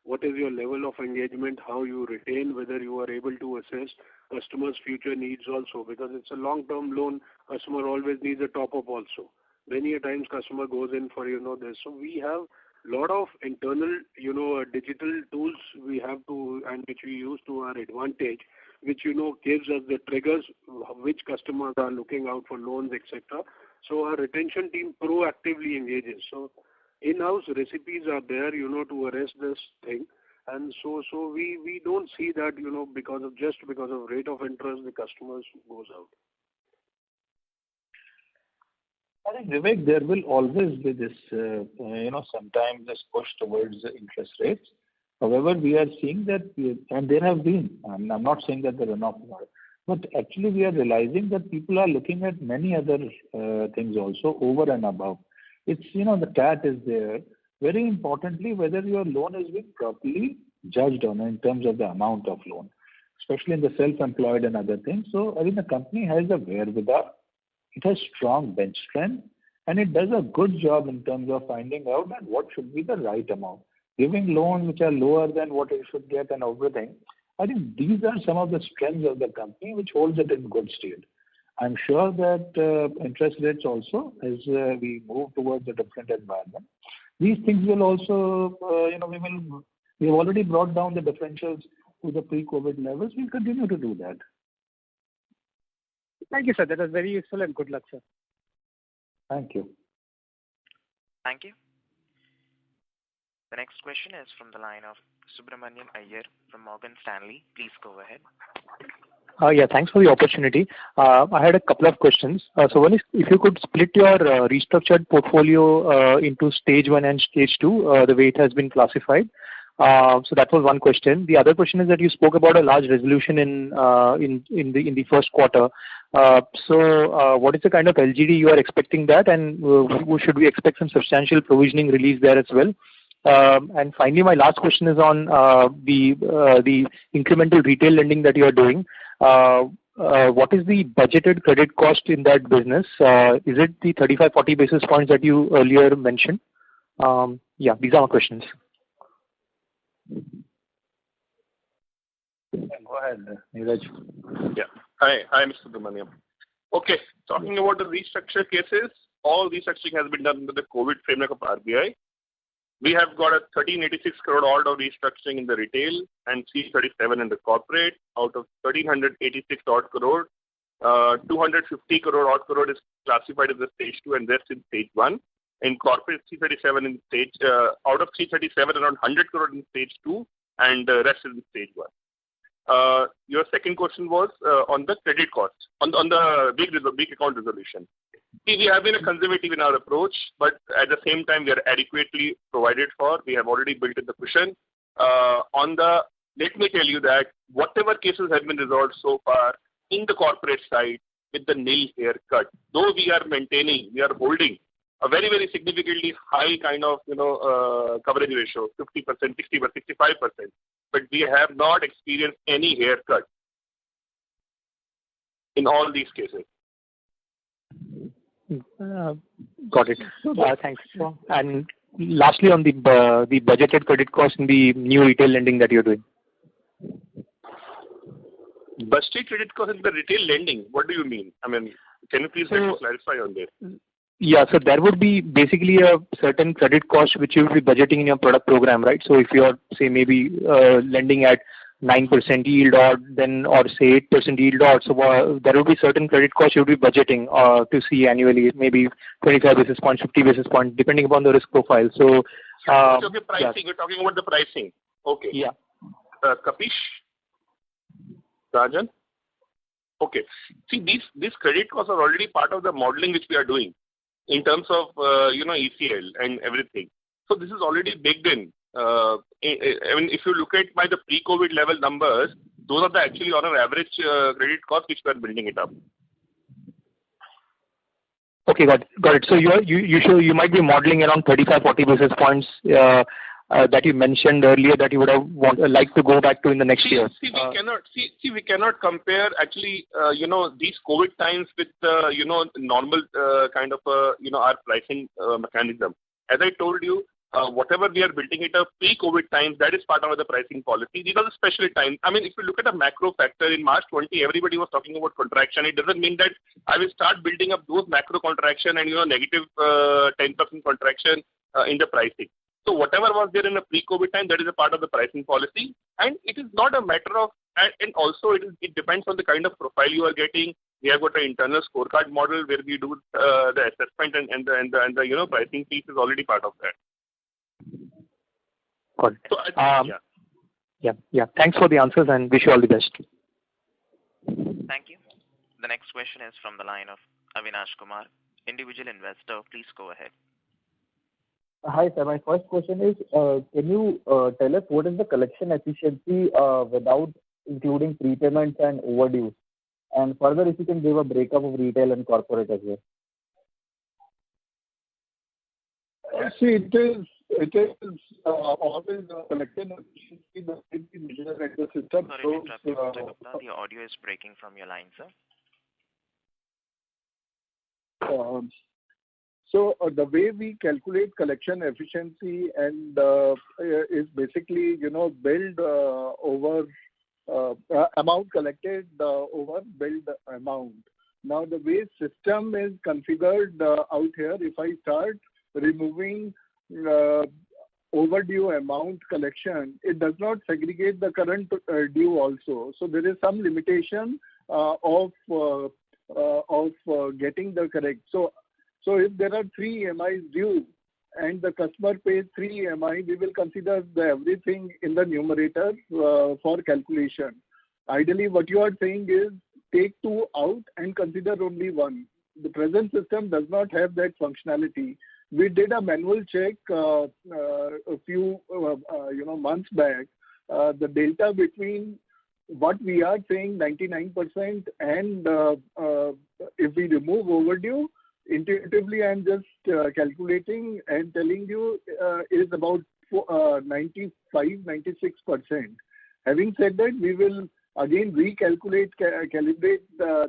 What is your level of engagement, how you retain, whether you are able to assess customers' future needs also, because it's a long-term loan, customer always needs a top-up also. Many a times customer goes in for, this. So we have a lot of internal, digital tools we have to, and which we use to our advantage, which gives us the triggers which customers are looking out for loans, etc. So our retention team proactively engages. So in-house recipes are there, to arrest this thing. And so we don't see that, because of rate of interest, the customers goes out. I think, Vivek, there will always be this, sometimes this push towards the interest rates. However, we are seeing that, and there have been, and I'm not saying that there are not more, but actually we are realizing that people are looking at many other things also over and above. It's, the CAT is there. Very importantly, whether your loan is being properly judged on in terms of the amount of loan, especially in the self-employed and other things. So I think the company has a wherewithal, it has strong bench strength, and it does a good job in terms of finding out that what should be the right amount. Giving loans which are lower than what it should get and everything. I think these are some of the strengths of the company which holds it in good state. I'm sure that interest rates also, as we move towards a different environment, these things will also, we have already brought down the differentials to the pre-COVID levels. We'll continue to do that. Thank you, sir. That was very useful, and good luck, sir. Thank you. Thank you. The next question is from the line of Subramanian Iyer from Morgan Stanley. Please go ahead. Yeah, thanks for the opportunity. I had a couple of questions. So one is, if you could split your restructured portfolio into stage 1 and stage 2, the way it has been classified. So that was one question. The other question is that you spoke about a large resolution in the first quarter. So what is the kind of LGD you are expecting that, and should we expect some substantial provisioning release there as well? And finally, my last question is on the incremental retail lending that you are doing. What is the budgeted credit cost in that business? Is it the 35-40 basis points that you earlier mentioned? Yeah, these are my questions. Go ahead, Neeraj. Yeah. Hi, Mr. Subramaniam. Okay, talking about the restructure cases, all restructuring has been done under the COVID framework of RBI. We have got a 1386 crore odd of restructuring in the retail and 337 in the corporate. Out of 1386 odd crore, 250 crore odd crore is classified as the stage 2 and rest in stage 1. In corporate, 337 in stage, out of 337, around 100 crore in stage 2 and rest is in stage 1. Your second question was on the credit cost, on the big account resolution. See, we have been conservative in our approach, but at the same time, we are adequately provided for. We have already built in the cushion. Let me tell you that whatever cases have been resolved so far in the corporate side with the nil haircut, though we are holding a very, very significantly high kind of, coverage ratio, 50%, 60%, 65%, but we have not experienced any haircut in all these cases. Got it. Thanks. And lastly, on the budgeted credit cost in the new retail lending that you're doing. Busted credit cost in the retail lending. What do you mean? I mean, can you please clarify on this? Yeah, so there would be basically a certain credit cost which you will be budgeting in your product program, right? So if you are, say, maybe lending at 9% yield or say 8% yield or so, there will be certain credit costs you will be budgeting to see annually, maybe 25 basis points, 50 basis points, depending upon the risk profile. So, okay, pricing. Yeah. You're talking about the pricing. Okay. Yeah. Kapish? Rajan? Okay. See, these credit costs are already part of the modeling which we are doing in terms of, ECL and everything. So this is already baked in. I mean, if you look at the pre-COVID level numbers, those are actually on an average credit cost which we are building it up. Okay, got it. So you might be modeling around 35-40 basis points that you mentioned earlier that you would have liked to go back to in the next year. We cannot compare actually these COVID times with normal kind of our pricing mechanism. As I told you, whatever we are building it up pre-COVID times, that is part of the pricing policy. These are the special times. I mean, if you look at a macro factor in March 20, everybody was talking about contraction. It doesn't mean that I will start building up those macro contraction and negative 10% contraction in the pricing. So whatever was there in a pre-COVID time, that is a part of the pricing policy, and it is not a matter of. And also it depends on the kind of profile you are getting. We have got an internal scorecard model where we do the assessment and the pricing piece is already part of that. Got it. So I think, Yeah. Thanks for the answers and wish you all the best. Thank you. The next question is from the line of Avinash Kumar, individual investor. Please go ahead. Hi, sir. My first question is, can you tell us what is the collection efficiency without including prepayments and overdues? And further, if you can give a breakup of retail and corporate as well. See, it is always a collection efficiency that will be measured at the system. Sorry to interrupt you, Mr. Gupta. The audio is breaking from your line, sir. So the way we calculate collection efficiency and is basically, billed over amount collected over billed amount. Now the way system is configured out here, if I start removing overdue amount collection, it does not segregate the current due also. So there is some limitation of getting the correct. So if there are 3 EMIs due and the customer pays 3 EMI, we will consider everything in the numerator for calculation. Ideally, what you are saying is take 2 out and consider only 1. The present system does not have that functionality. We did a manual check a few months back. The delta between what we are saying 99% and if we remove overdue, intuitively I'm just calculating and telling you is about 95-96%. Having said that, we will again calibrate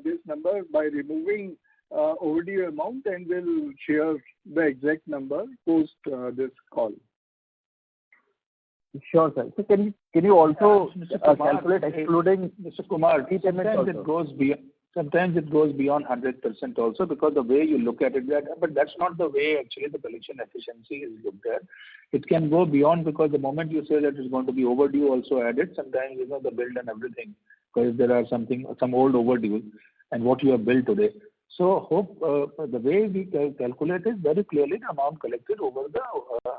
this number by removing overdue amount and we'll share the exact number post this call. Sure, sir. So can you also calculate excluding Mr. Kumar, prepayment sometimes it goes beyond 100% also because the way you look at it, but that's not the way actually the collection efficiency is looked at. It can go beyond because the moment you say that it's going to be overdue also added, sometimes the bill and everything, because there are some old overdue and what you have billed today. So hope the way we calculate is very clearly the amount collected over the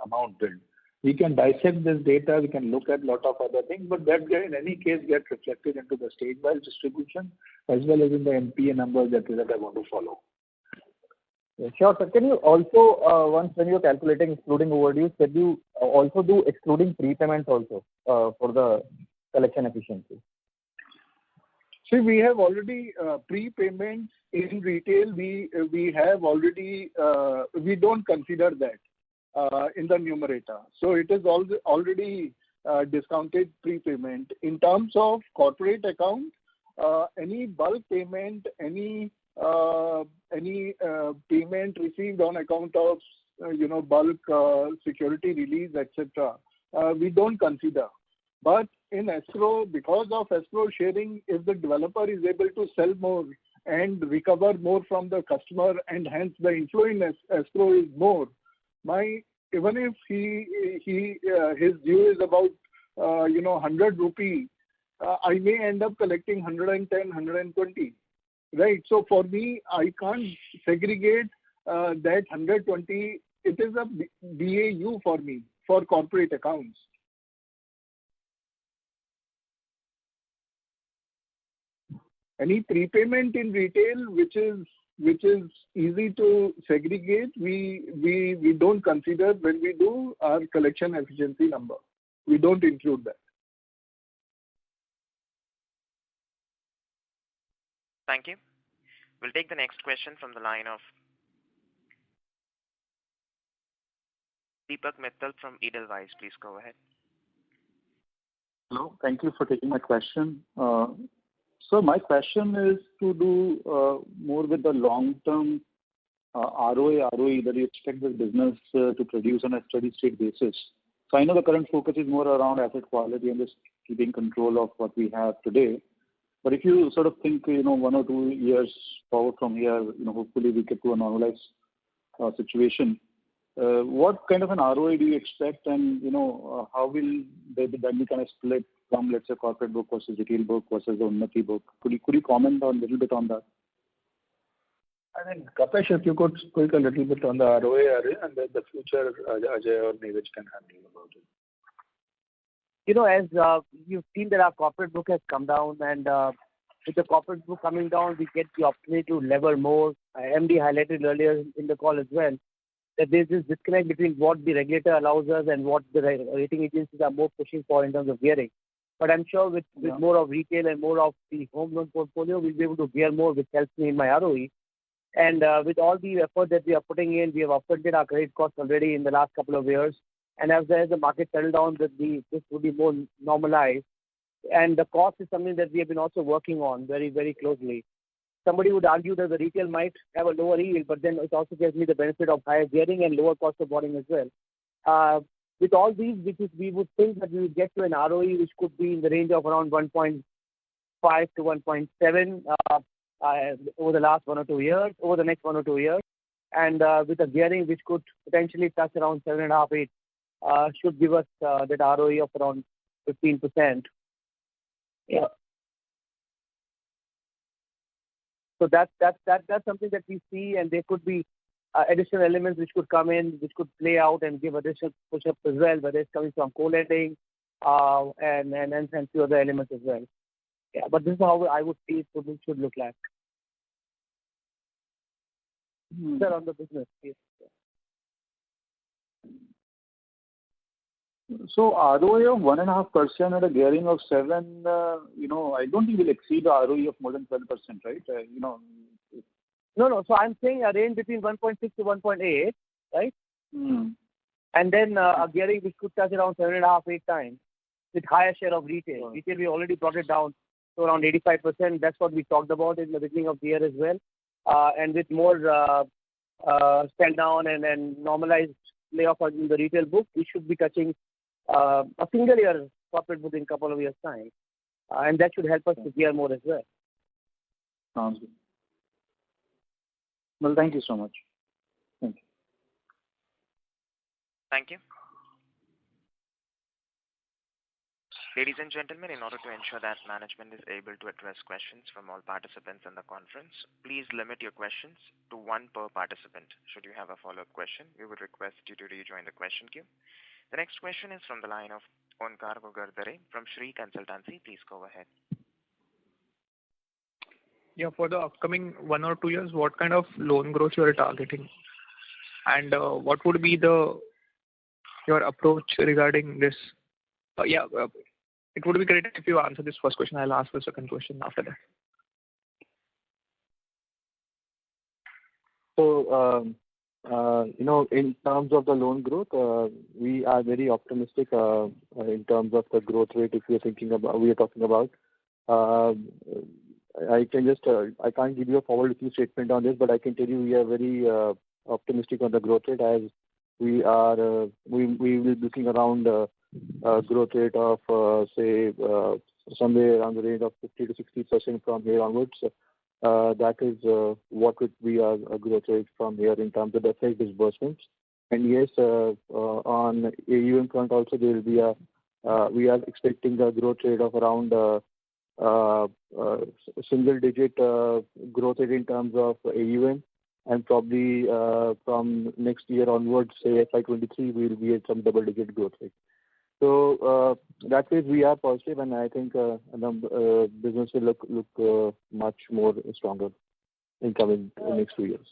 amount billed. We can dissect this data, we can look at a lot of other things, but that in any case get reflected into the stage-wise distribution as well as in the NPA numbers that I want to follow. Sure, sir. Can you also, once when you're calculating excluding overdues, can you also do excluding prepayments also for the collection efficiency? See, we have already prepayments in retail. We have already, we don't consider that in the numerator. So it is already discounted prepayment. In terms of corporate account, any bulk payment, any payment received on account of bulk security release, etc., we don't consider. But in escrow, because of escrow sharing, if the developer is able to sell more and recover more from the customer, and hence the inflow in escrow is more, even if his due is about 100 rupee, I may end up collecting 110, 120, right? So for me, I can't segregate that 120. It is a BAU for me for corporate accounts. Any prepayment in retail which is easy to segregate, we don't consider when we do our collection efficiency number. We don't include that. Thank you. We'll take the next question from the line of Deepak Mittal from Edelweiss. Please go ahead. Hello. Thank you for taking my question. So my question is to do more with the long-term ROA, ROE that you expect this business to produce on a steady-state basis. So I know the current focus is more around asset quality and just keeping control of what we have today. But if you sort of think, 1 or 2 years forward from here, hopefully we get to a normalized situation. What kind of an ROA do you expect, and how will they be kind of split from, let's say, corporate book versus retail book versus the Unnati book? Could you comment on a little bit on that? I think, Kapesh, if you could speak a little bit on the ROA, and then the future, Ajay or Neeraj can handle about it. As you've seen that our corporate book has come down, and with the corporate book coming down, we get the opportunity to lever more. MD highlighted earlier in the call as well that there's this disconnect between what the regulator allows us and what the rating agencies are more pushing for in terms of gearing. But I'm sure with more of retail and more of the home loan portfolio, we'll be able to gear more, which helps me in my ROE. And with all the effort that we are putting in, we have upfronted our credit costs already in the last couple of years. And as the market settle down, this will be more normalized. And the cost is something that we have been also working on very, very closely. Somebody would argue that the retail might have a lower yield, but then it also gives me the benefit of higher gearing and lower cost of borrowing as well. With all these, we would think that we would get to an ROE which could be in the range of around 1.5 to 1.7 over the last 1 or 2 years, over the next 1 or 2 years. And with a gearing which could potentially touch around 7.5, 8, should give us that ROE of around 15%. Yeah. So that's something that we see, and there could be additional elements which could come in, which could play out and give additional push-ups as well, whether it's coming from co-lending and few other elements as well. Yeah, but this is how I would see it should look like. Sir, on the business, yes. So ROA of 1.5% at a gearing of 7, I don't think will exceed the ROE of more than 12%, right? No. So I'm saying a range between 1.6 to 1.8, right? And then a gearing which could touch around 7.5, 8 times with higher share of retail. Retail, we already brought it down to around 85%. That's what we talked about in the beginning of the year as well. And with more sell down and normalized layoff in the retail book, we should be touching a single year corporate book in a couple of years' time. And that should help us to gear more as well. Sounds good. Well, thank you so much. Thank you. Thank you. Ladies and gentlemen, in order to ensure that management is able to address questions from all participants in the conference, please limit your questions to 1 per participant. Should you have a follow-up question, we would request you to rejoin the question queue. The next question is from the line of Onkar Gogardare from Sri Consultancy. Please go ahead. Yeah, for the upcoming 1 or 2 years, what kind of loan growth you are targeting? And what would be your approach regarding this? It would be great if you answer this first question. I'll ask the second question after that. So, in terms of the loan growth, we are very optimistic in terms of the growth rate. If we are talking about, I can't give you a forward-looking statement on this, but I can tell you we are very optimistic on the growth rate, as we will be looking around growth rate of, say, somewhere around the range of 50 to 60% from here onwards. That is what would be our growth rate from here in terms of the FX disbursements. And yes, on AUM front also there will be we are expecting a growth rate of around single-digit growth rate in terms of AUM, and probably from next year onwards, say FY23, we will be at some double-digit growth rate. So that way we are positive, and I think business will look much more stronger in coming next 2 years.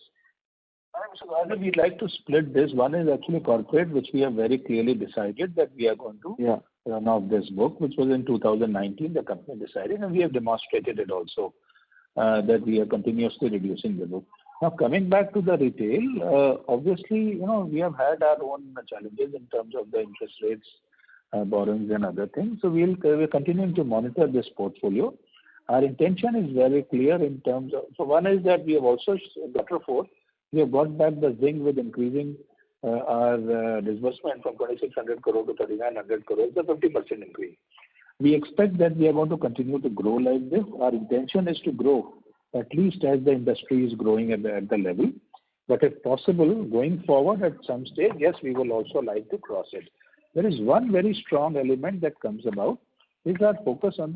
So we'd like to split this. One is actually corporate, which we have very clearly decided that we are going to run off this book, which was in 2019. The company decided, and we have demonstrated it also that we are continuously reducing the book. Now coming back to the retail, obviously we have had our own challenges in terms of the interest rates, borrowings and other things. So we're continuing to monitor this portfolio. Our intention is very clear in terms of. So one is that we have also quarter 4. We have got back the zing with increasing our disbursement from 2,600 crore to 3,900 crore. It's a 50% increase. We expect that we are going to continue to grow like this. Our intention is to grow at least as the industry is growing at the level. But if possible, going forward at some stage, yes, we will also like to cross it. There is one very strong element that comes about, is our focus on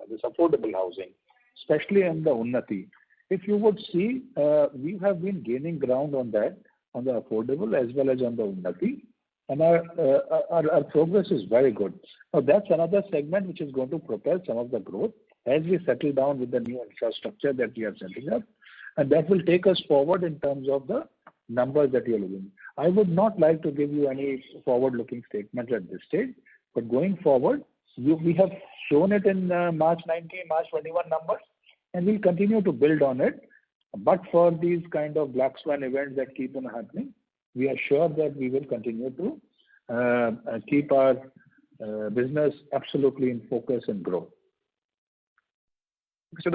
this affordable housing, especially on the Unnati. If you would see, we have been gaining ground on that, on the affordable as well as on the Unnati, and our progress is very good. Now that's another segment which is going to propel some of the growth as we settle down with the new infrastructure that we are setting up, and that will take us forward in terms of the numbers that you are looking. I would not like to give you any forward-looking statement at this stage, but going forward, we have shown it in March 19, March 21 numbers, and we'll continue to build on it. But for these kind of black swan events that keep on happening, we are sure that we will continue to keep our business absolutely in focus and grow. So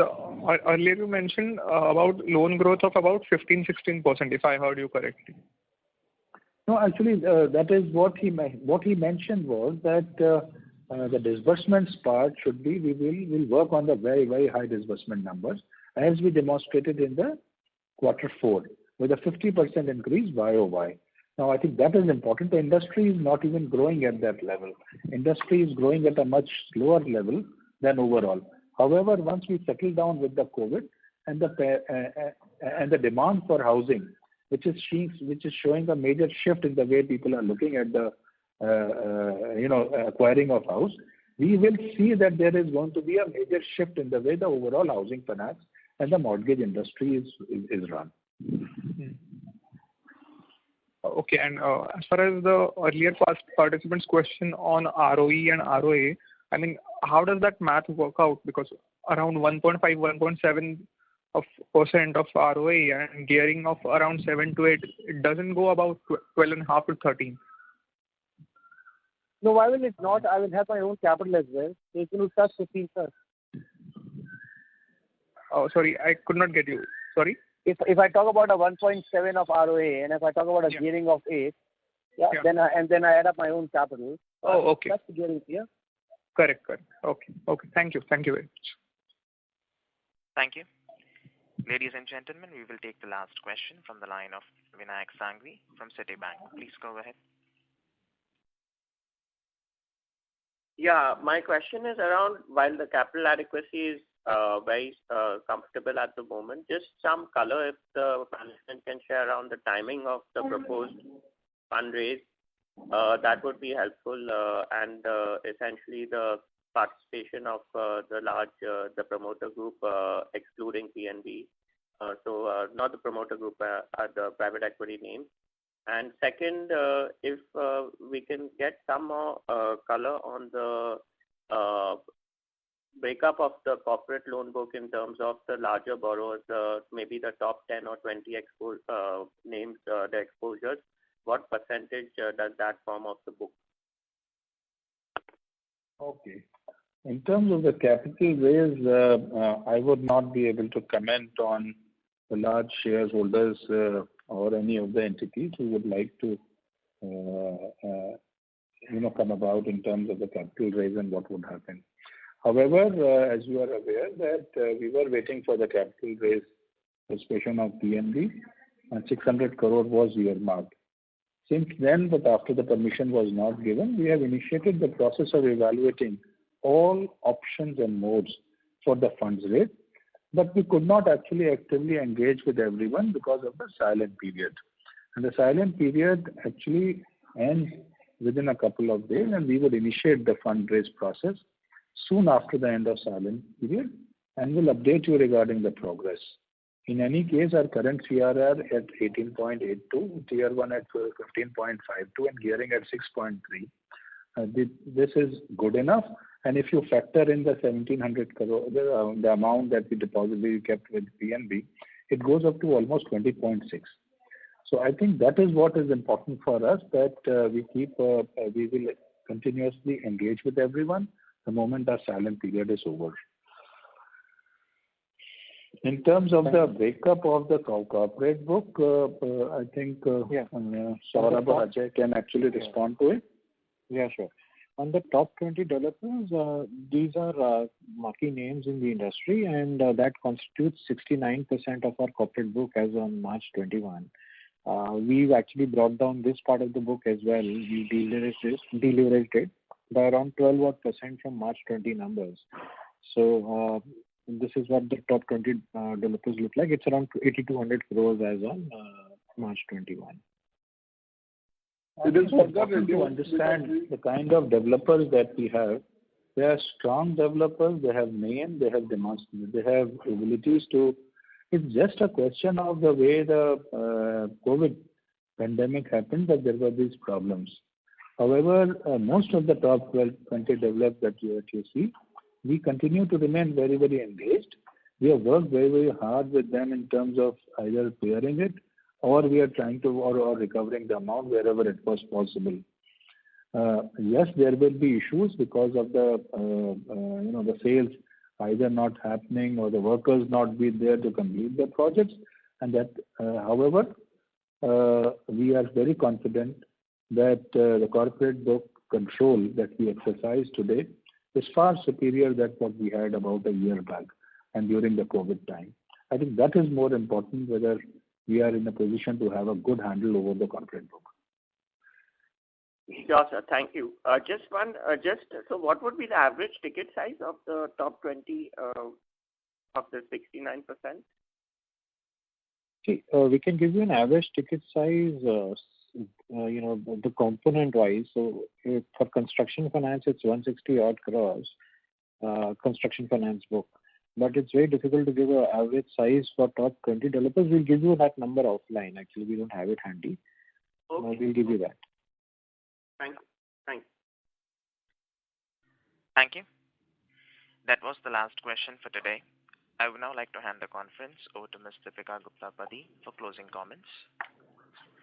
earlier you mentioned about loan growth of about 15-16%, if I heard you correctly. No, actually, that is what he mentioned was that the disbursements part should be, we'll work on the very, very high disbursement numbers as we demonstrated in the quarter 4 with a 50% increase YOY. Now, I think that is important. The industry is not even growing at that level. Industry is growing at a much slower level than overall. However, once we settle down with the COVID and the demand for housing, which is showing a major shift in the way people are looking at the acquiring of house, we will see that there is going to be a major shift in the way the overall housing finance and the mortgage industry is run. Okay, and as far as the earlier participant's question on ROE and ROA, I mean, how does that math work out? Because around 1.5, 1.7% of ROA and gearing of around 7 to 8, it doesn't go about 12.5 to 13. No, why will it not? I will have my own capital as well. So it will touch 15, sir. Oh, sorry, I could not get you. Sorry? If I talk about a 1.7 of ROA and if I talk about a gearing of 8, then I add up my own capital. Oh, okay. That's the gearing, yeah? Correct. Okay. Thank you very much. Thank you. Ladies and gentlemen, we will take the last question from the line of Vinayak Sangvi from Citibank. Please go ahead. Yeah, my question is around, while the capital adequacy is very comfortable at the moment, just some color if the management can share around the timing of the proposed fundraise. That would be helpful, and essentially the participation of the promoter group excluding PNB. So not the promoter group, the private equity name. And second, if we can get some more color on the breakup of the corporate loan book in terms of the larger borrowers, maybe the top 10 or 20 names, the exposures. What percentage does that form of the book? Okay. In terms of the capital raise, I would not be able to comment on the large shareholders or any of the entities who would like to come about in terms of the capital raise and what would happen. However, as you are aware that we were waiting for the capital raise participation of PNB, and 600 crore was earmarked. Since then, but after the permission was not given, we have initiated the process of evaluating all options and modes for the funds raised, but we could not actually actively engage with everyone because of the silent period. And the silent period actually ends within a couple of days, and we would initiate the fundraise process soon after the end of silent period, and will update you regarding the progress. In any case, our current CRR at 18.82, Tier 1 at 15.52, and gearing at 6.3. This is good enough. And if you factor in the 1,700 crore, the amount that we kept with PNB, it goes up to almost 20.6. So I think that is what is important for us, that we will continuously engage with everyone the moment our silent period is over. In terms of the breakup of the corporate book, I think Saurabh or Ajay can actually respond to it. Yeah, sure. On the top 20 developers, these are marquee names in the industry, and that constitutes 69% of our corporate book as on March 21. We've actually brought down this part of the book as well. We deleveraged it by around 12% from March 20 numbers. So this is what the top 20 developers look like. It's around 8,200 crores as on March 21. It is important to understand the kind of developers that we have. They are strong developers. They have name. They have demonstrated. They have abilities to. It's just a question of the way the COVID pandemic happened that there were these problems. However, most of the top 20 developers that you see, we continue to remain very, very engaged. We have worked very, very hard with them in terms of either clearing it, or we are trying to or recovering the amount wherever it was possible. Yes, there will be issues because of the the sales either not happening or the workers not be there to complete the projects, and that however we are very confident that the corporate book control that we exercise today is far superior than what we had about a year back and during the COVID time. I think that is more important, whether we are in a position to have a good handle over the corporate book. Sure, sir. Thank you. So what would be the average ticket size of the top 20 of the 69%? See, we can give you an average ticket size, the component wise. So for construction finance, it's 160 odd crores, construction finance book. But it's very difficult to give an average size for top 20 developers. We'll give you that number offline. Actually, we don't have it handy. Okay. We'll give you that. Thank you. Thank you. That was the last question for today. I would now like to hand the conference over to Ms. Deepika Gupta Padhi for closing comments.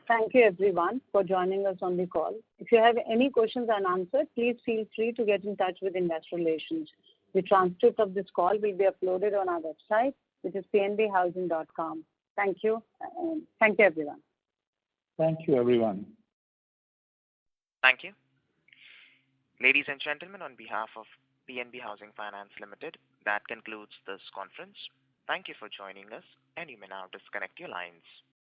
Thank you everyone for joining us on the call. If you have any questions unanswered, please feel free to get in touch with Investor Relations. The transcript of this call will be uploaded on our website, which is pnbhousing.com. Thank you. Thank you everyone. Thank you everyone. Thank you. Ladies and gentlemen, on behalf of PNB Housing Finance Limited, that concludes this conference. Thank you for joining us, and you may now disconnect your lines.